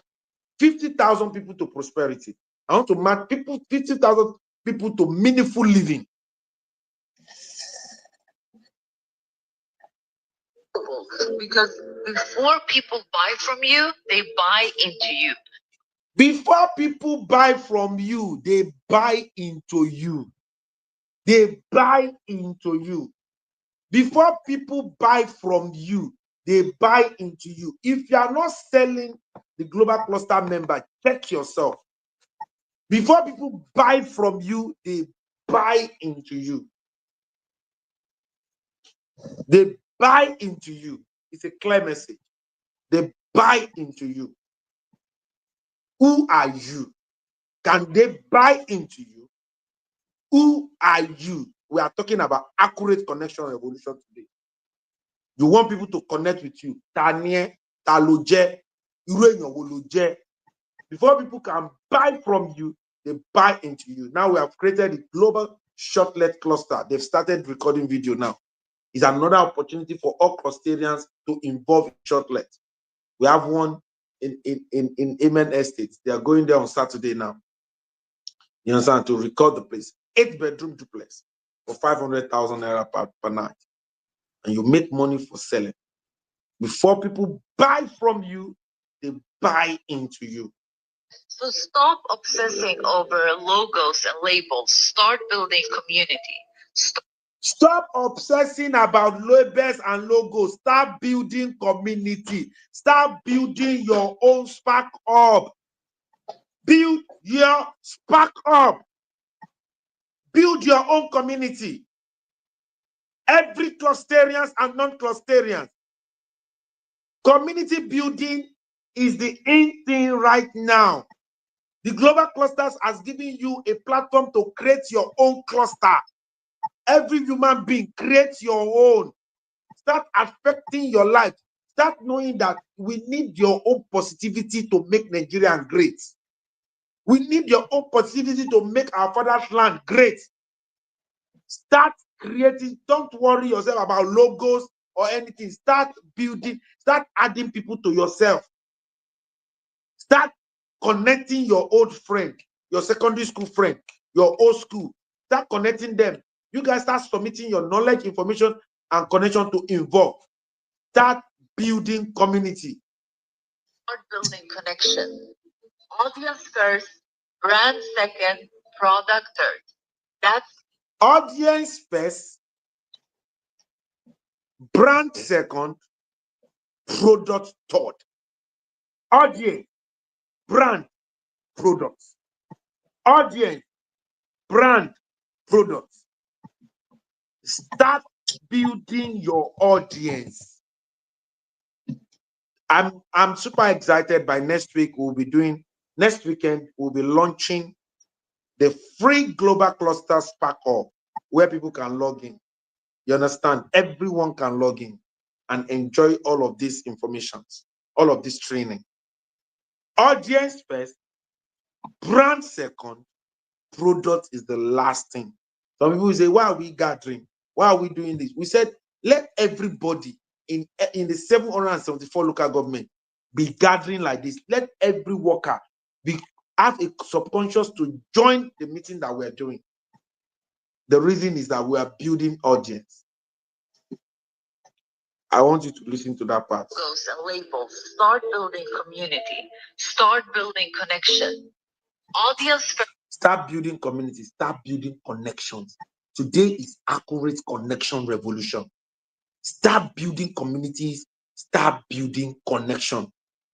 50,000 people to prosperity. I want to match 50,000 people to meaningful living. Because before people buy from you, they buy into you. Before people buy from you, they buy into you. They buy into you. Before people buy from you, they buy into you. If you are not selling the global cluster member, check yourself. Before people buy from you, they buy into you. They buy into you. It's a clear message. They buy into you. Who are you? Can they buy into you? Who are you? We are talking about accurate connection revolution today. You want people to connect with you. Tanye, taloje, iru. Before people can buy from you, they buy into you. Now we have created a global shortlet cluster. They've started recording video now. It's another opportunity for all clusterians to involve in shortlet. We have one in Amen Estates. They are going there on Saturday now. You understand? To record the place. 8-bedroom duplex for 500,000 naira per night. And you make money for selling. Before people buy from you, they buy into you. So stop obsessing over logos and labels. Start building community. Stop obsessing about labels and logos. Start building community. Start building your own spark up. Build your spark up. Build your own community. Every clusterians and non-clusterians. Community building is the in thing right now. The global clusters has given you a platform to create your own cluster. Every human being creates your own. Start affecting your life. Start knowing that we need your own positivity to make Nigeria great. We need your own positivity to make our father's land great. Start creating. Don't worry yourself about logos or anything. Start building. Start adding people to yourself. Start connecting your old friend, your secondary school friend, your old school. Start connecting them. You guys start submitting your knowledge, information, and connection to involve. Start building community. Start building connection. Audience first, brand second, product third. That's audience first, brand second, product third. Audience, brand, products. Audience, brand, products. Start building your audience. I'm super excited. By next week, next weekend, we'll be launching the free global cluster Spark Up, where people can log in. You understand? Everyone can log in and enjoy all of these informations, all of this training. Audience first, brand second, product is the last thing. Some people say, why are we gathering? Why are we doing this? We said, let everybody in the 774 local government be gathering like this. Let every worker have a subconscious to join the meeting that we're doing. The reason is that we are building audience. I want you to listen to that part. Logos and labels. Start building community. Start building connection. Audience first. Start building community. Start building connections. Today is accurate connection revolution. Start building communities. Start building connection.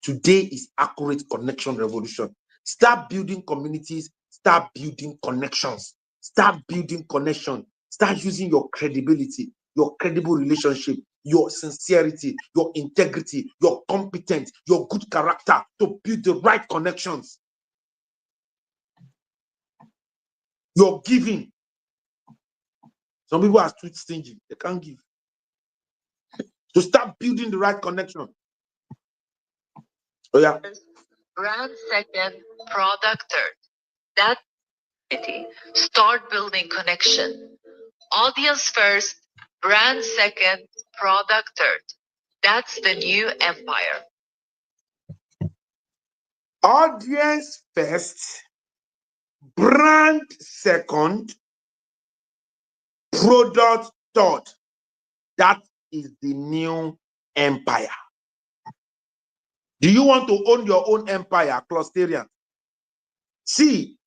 Today is accurate connection revolution. Start building communities. Start building connections. Start building connection. Start using your credibility, your credible relationship, your sincerity, your integrity, your competence, your good character to build the right connections. Your giving. Some people are too stingy. They can't give. To start building the right connection. Oh yeah. Brand second, product third. That's it. Start building connection. Audience first, brand second, product third. That's the new empire. Audience first, brand second, product third. That is the new empire. Do you want to own your own empire, clusterian? See,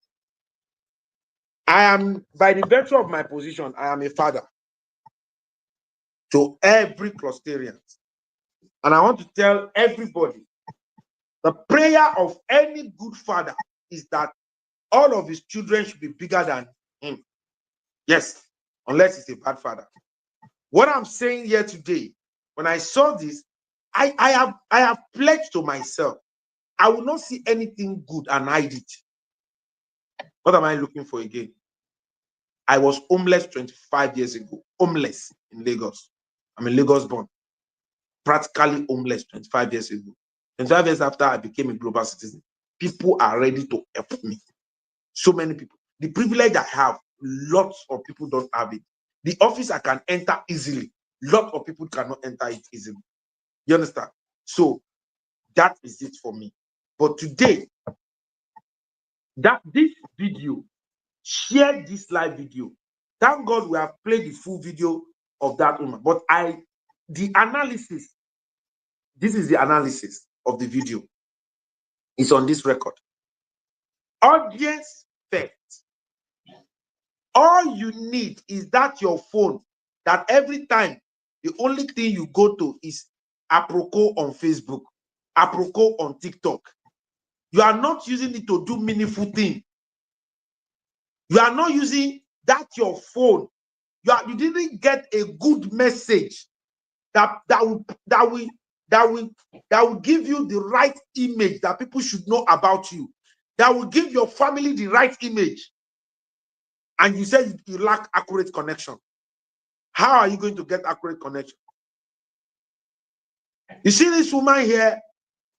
I am, by the virtue of my position, I am a father to every clusterian. And I want to tell everybody, the prayer of any good father is that all of his children should be bigger than him. Yes, unless he's a bad father. What I'm saying here today, when I saw this, I have pledged to myself, I will not see anything good and hide it. What am I looking for again? I was homeless 25 years ago, homeless in Lagos. I'm a Lagos born, practically homeless 25 years ago. 25 years after I became a global citizen, people are ready to help me. So many people. The privilege I have, lots of people don't have it. The office I can enter easily, lots of people cannot enter it easily. You understand? So that is it for me. But today, this video, share this live video. Thank God we have played the full video of that woman. But the analysis, this is the analysis of the video. It's on this record. Audience first. All you need is that your phone, that every time the only thing you go to is apropos on Facebook, apropos on TikTok. You are not using it to do meaningful things. You are not using that your phone. You didn't get a good message that will give you the right image that people should know about you. That will give your family the right image. And you say you lack accurate connection. How are you going to get accurate connection? You see this woman here,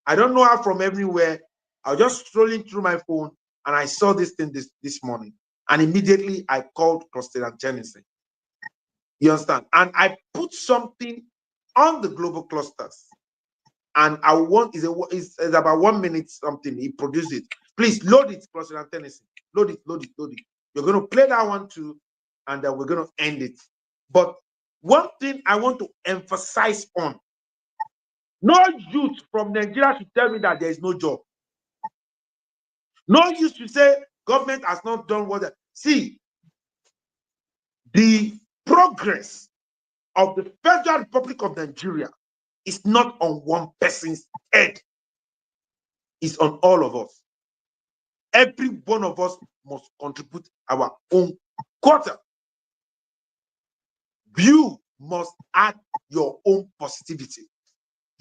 I don't know her from everywhere. I was just scrolling through my phone and I saw this thing this morning. And immediately I called Cluster Tennyson. You understand? And I put something on the global clusters. And I want, it's about 1 minute something. He produced it. Please load it, Cluster Tennyson. Load it, load it, load it. You're going to play that one too. And then we're going to end it. But one thing I want to emphasize on, no youth from Nigeria should tell me that there is no job. No use to say government has not done what. See, the progress of the Federal Republic of Nigeria is not on one person's head. It's on all of us. Every one of us must contribute our own quarter. You must add your own positivity.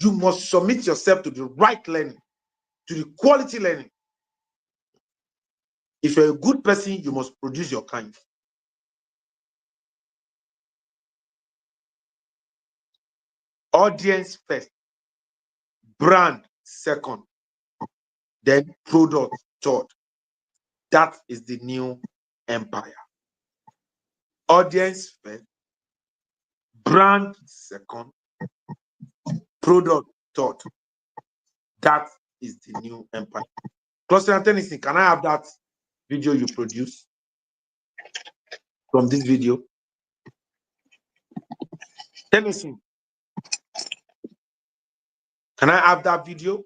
You must submit yourself to the right learning, to the quality learning. If you're a good person, you must produce your kind. Audience first, brand second, then product third. That is the new empire. Audience first, brand second, product third. That is the new empire. Cluster Tennyson, can I have that video you produce from this video? Tennyson, can I have that video?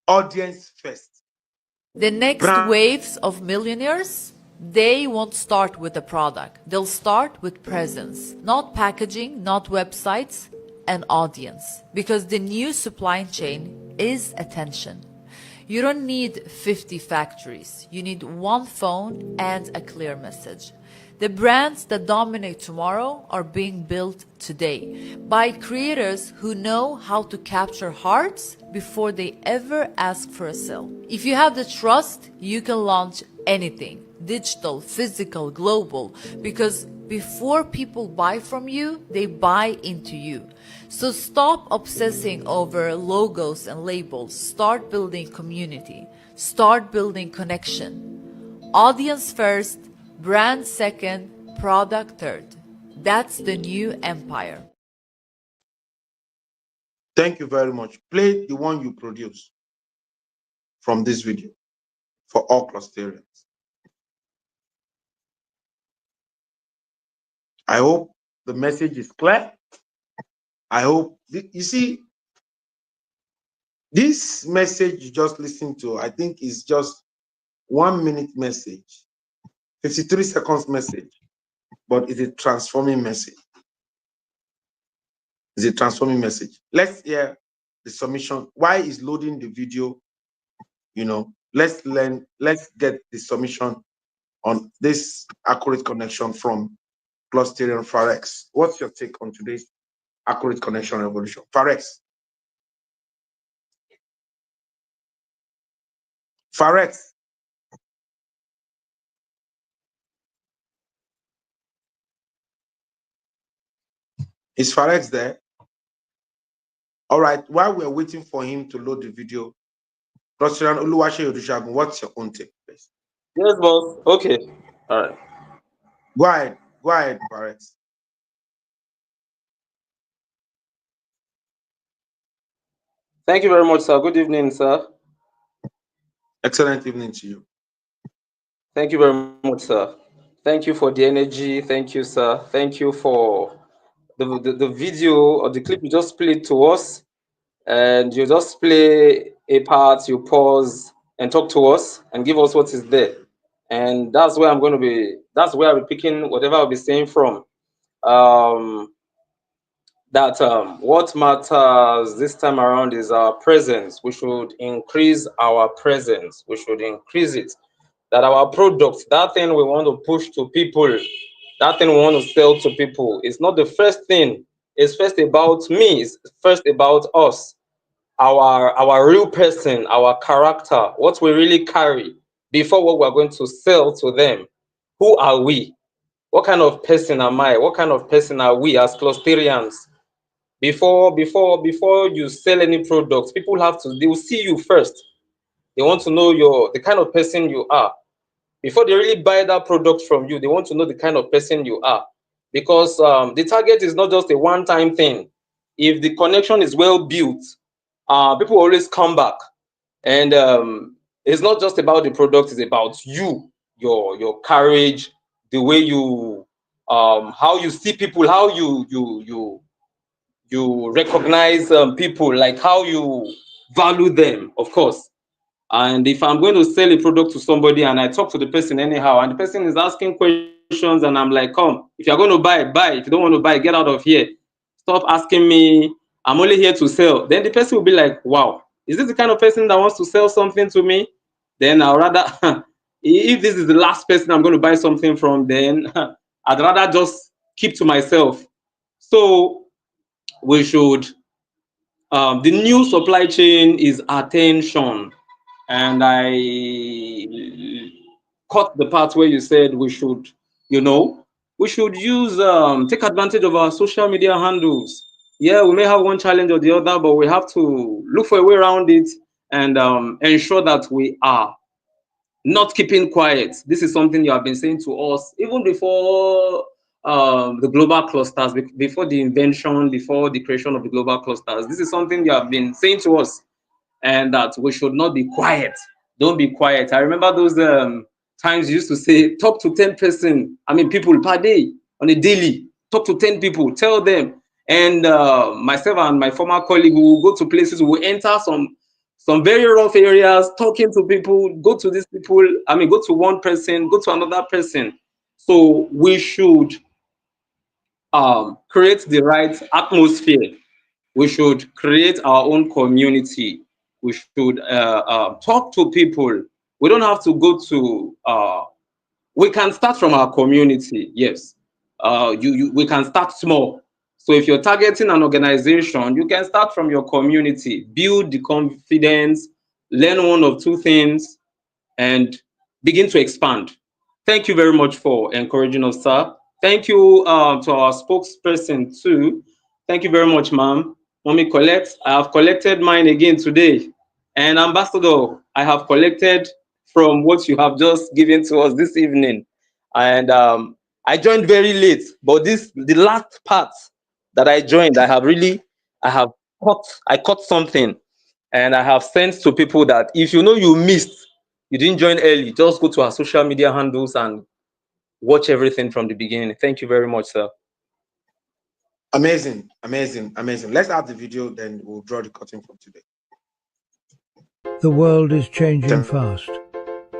Audience first. The next waves of millionaires, they won't start with a product. They'll start with presence, not packaging, not websites, an audience. Because the new supply chain is attention. You don't need 50 factories. You need one phone and a clear message. The brands that dominate tomorrow are being built today by creators who know how to capture hearts before they ever ask for a sale. If you have the trust, you can launch anything, digital, physical, global, because Before people buy from you, they buy into you. So stop obsessing over logos and labels. Start building community. Start building connection. Audience first, brand second, product third. That's the new empire. Thank you very much. Play the one you produce from this video for all clusterians. I hope the message is clear. I hope, you see, this message you just listened to, I think is just 1 minute message, 53 seconds message, but it's a transforming message. It's a transforming message. Let's hear the submission. Why is loading the video? Let's learn, let's get the submission on this accurate connection from Clusterian Farex. What's your take on today's accurate connection revolution? Farex. Farex. Is Farex there? All right, while we're waiting for him to load the video, Clusterian Oluwase Odushagun, what's your own take, please? Yes, boss. Okay. All right. Go ahead, Farex. Thank you very much, sir. Good evening, sir. Excellent evening to you. Thank you very much, sir. Thank you for the energy. Thank you, sir. Thank you for the video or the clip you just played to us. And you just play a part, you pause and talk to us and give us what is there. And that's where that's where I'll be picking whatever I'll be saying from. That what matters this time around is our presence. We should increase our presence. We should increase it. That our product, that thing we want to push to people, that thing we want to sell to people, it's not the first thing. It's first about me. It's first about us. Our real person, our character, what we really carry before what we're going to sell to them. Who are we? What kind of person am I? What kind of person are we as Clusterians? Before you sell any product, people they will see you first. They want to know the kind of person you are. Before they really buy that product from you, they want to know the kind of person you are. Because the target is not just a one-time thing. If the connection is well built, people always come back. And it's not just about the product, it's about you, your courage, the way you how you see people, how you recognize people, like how you value them, of course. And if I'm going to sell a product to somebody and I talk to the person anyhow, and the person is asking questions, and I'm like, come, if you're going to buy, buy. If you don't want to buy, get out of here. Stop asking me. I'm only here to sell. Then the person will be like, wow, is this the kind of person that wants to sell something to me? Then I'll rather, if this is the last person I'm going to buy something from, then I'd rather just keep to myself. So we should, the new supply chain is attention. And I caught the part where you said we should, we should use, take advantage of our social media handles. Yeah, we may have one challenge or the other, but we have to look for a way around it and ensure that we are not keeping quiet. This is something you have been saying to us even before the global clusters, before the invention, before the creation of the global clusters. This is something you have been saying to us, and that we should not be quiet. Don't be quiet. I remember those times you used to say, talk to 10 people per day, on a daily. Talk to 10 people, tell them. And myself and my former colleague will go to places, we will enter some very rough areas, talking to people, go to these people, go to one person, go to another person. So we should create the right atmosphere. We should create our own community. We should talk to people. We don't have to go to, we can start from our community, yes. We can start small. So if you're targeting an organization, you can start from your community, build the confidence, learn one or two things, and begin to expand. Thank you very much for encouraging us, sir. Thank you to our spokesperson too. Thank you very much, ma'am. Mommy Colette, I have collected mine again today. And Ambassador, I have collected from what you have just given to us this evening. And I joined very late, but the last part that I joined, I have I caught something, and I have sent to people that if you know you missed, you didn't join early, just go to our social media handles and watch everything from the beginning. Thank you very much, sir. Amazing, amazing, amazing. Let's have the video, then we'll draw the curtain from today. The world is changing fast.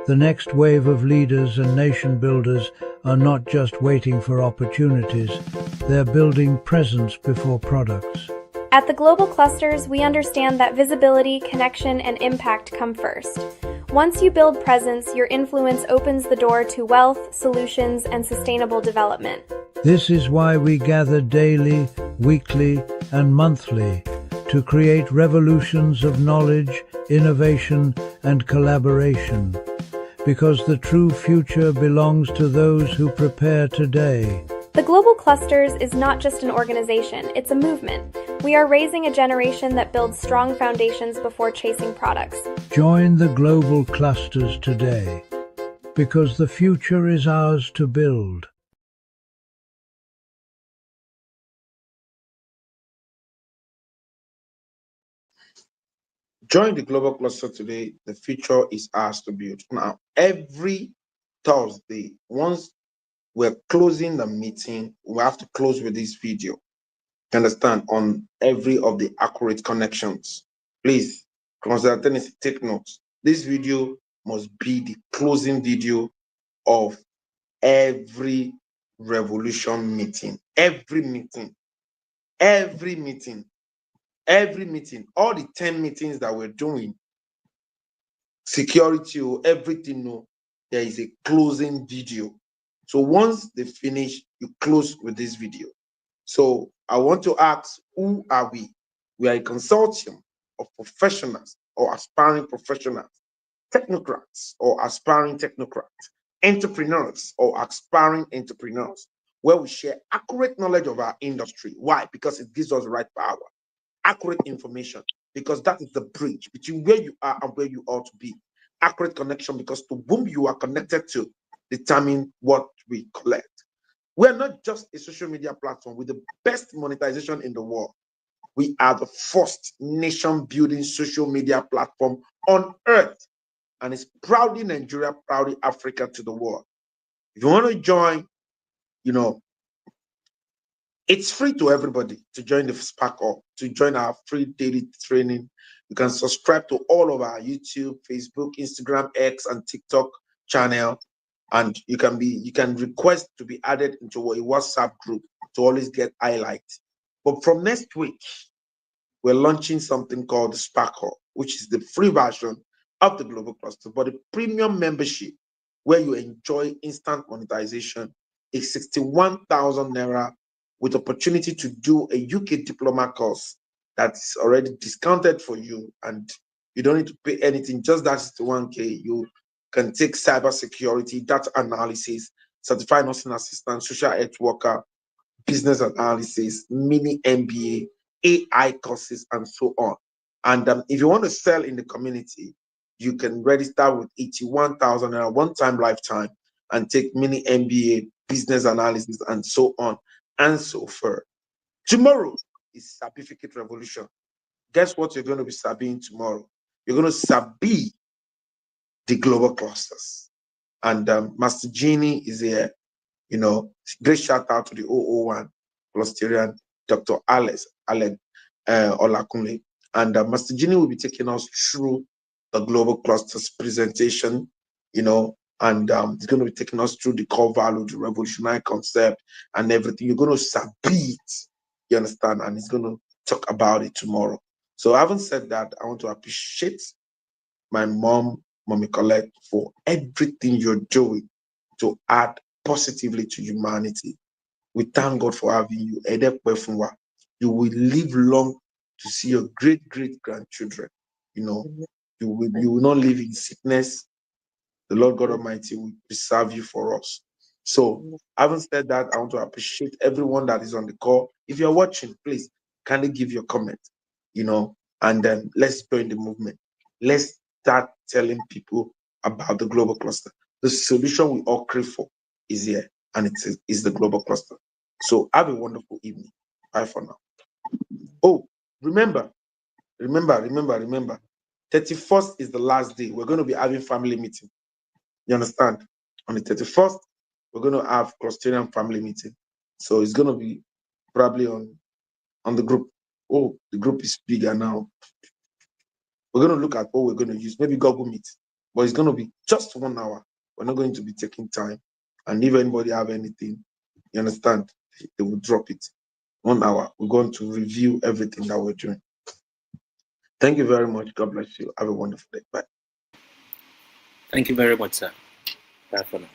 The next wave of leaders and nation builders are not just waiting for opportunities, they're building presence before products. At the Global Clusters, we understand that visibility, connection, and impact come first. Once you build presence, your influence opens the door to wealth, solutions, and sustainable development. This is why we gather daily, weekly, and monthly to create revolutions of knowledge, innovation, and collaboration. Because the true future belongs to those who prepare today. The Global Clusters is not just an organization, it's a movement. We are raising a generation that builds strong foundations before chasing products. Join the Global Clusters today, because the future is ours to build. Join the Global Cluster today. The future is ours to build. Now, every Thursday, once we're closing the meeting, we have to close with this video. Understand, on every of the accurate connections. Please consider, take notes. This video must be the closing video of every revolution meeting. Every meeting, every meeting, every meeting, all the 10 meetings that we're doing, security or everything, there is a closing video. So once they finish, you close with this video. So I want to ask, who are we? We are a consortium of professionals or aspiring professionals, technocrats or aspiring technocrats, entrepreneurs or aspiring entrepreneurs, where we share accurate knowledge of our industry. Why? Because it gives us the right power, accurate information, because that is the bridge between where you are and where you ought to be. Accurate connection, because to whom you are connected to determine what we collect. We're not just a social media platform with the best monetization in the world. We are the first nation-building social media platform on earth, and it's proudly Nigeria, proudly Africa to the world. If you want to join, it's free to everybody to join the Spark Up, to join our free daily training. You can subscribe to all of our YouTube, Facebook, Instagram, X, and TikTok channel. And you can request to be added into a WhatsApp group to always get highlights. But from next week, we're launching something called the Sparkle, which is the free version of the Global Cluster. But the premium membership, where you enjoy instant monetization, is 61,000 Naira with opportunity to do a UK diploma course that's already discounted for you, and you don't need to pay anything, just that 61K. You can take cybersecurity, data analysis, certified nursing assistant, social health worker, business analysis, mini MBA, AI courses, and so on. And if you want to sell in the community, you can register with 81,000 at one-time lifetime and take mini MBA, business analysis, and so on and so forth. Tomorrow is certificate revolution. Guess what you're going to be sabbing tomorrow? You're going to sabi the global clusters. And Master Genie is here. Great shout out to the 001 Clusterian, Dr. Alex Olakunle. And Master Genie will be taking us through the global clusters presentation, and he's going to be taking us through the core value, the revolutionary concept, and everything. You're going to sabi it, you understand? And he's going to talk about it tomorrow. So having said that, I want to appreciate my mom, Mommy Colette, for everything you're doing to add positively to humanity. We thank God for having you. You will live long to see your great grandchildren. You will not live in sickness. The Lord God Almighty will preserve you for us. So, having said that, I want to appreciate everyone that is on the call. If you're watching, please kindly give your comment, and then let's join the movement. Let's start telling people about the global cluster. The solution we all crave for is here, and it is the global cluster. So, have a wonderful evening. Bye for now. Oh, remember, 31st is the last day. We're going to be having family meeting. You understand? On the 31st, we're going to have Clusterian family meeting. So it's going to be probably on the group. Oh, the group is bigger now. We're going to look at what we're going to use. Maybe Google Meet. But it's going to be just 1 hour. We're not going to be taking time. And if anybody have anything, you understand, they will drop it. 1 hour. We're going to review everything that we're doing. Thank you very much. God bless you. Have a wonderful day. Bye. Thank you very much, sir. Bye for now.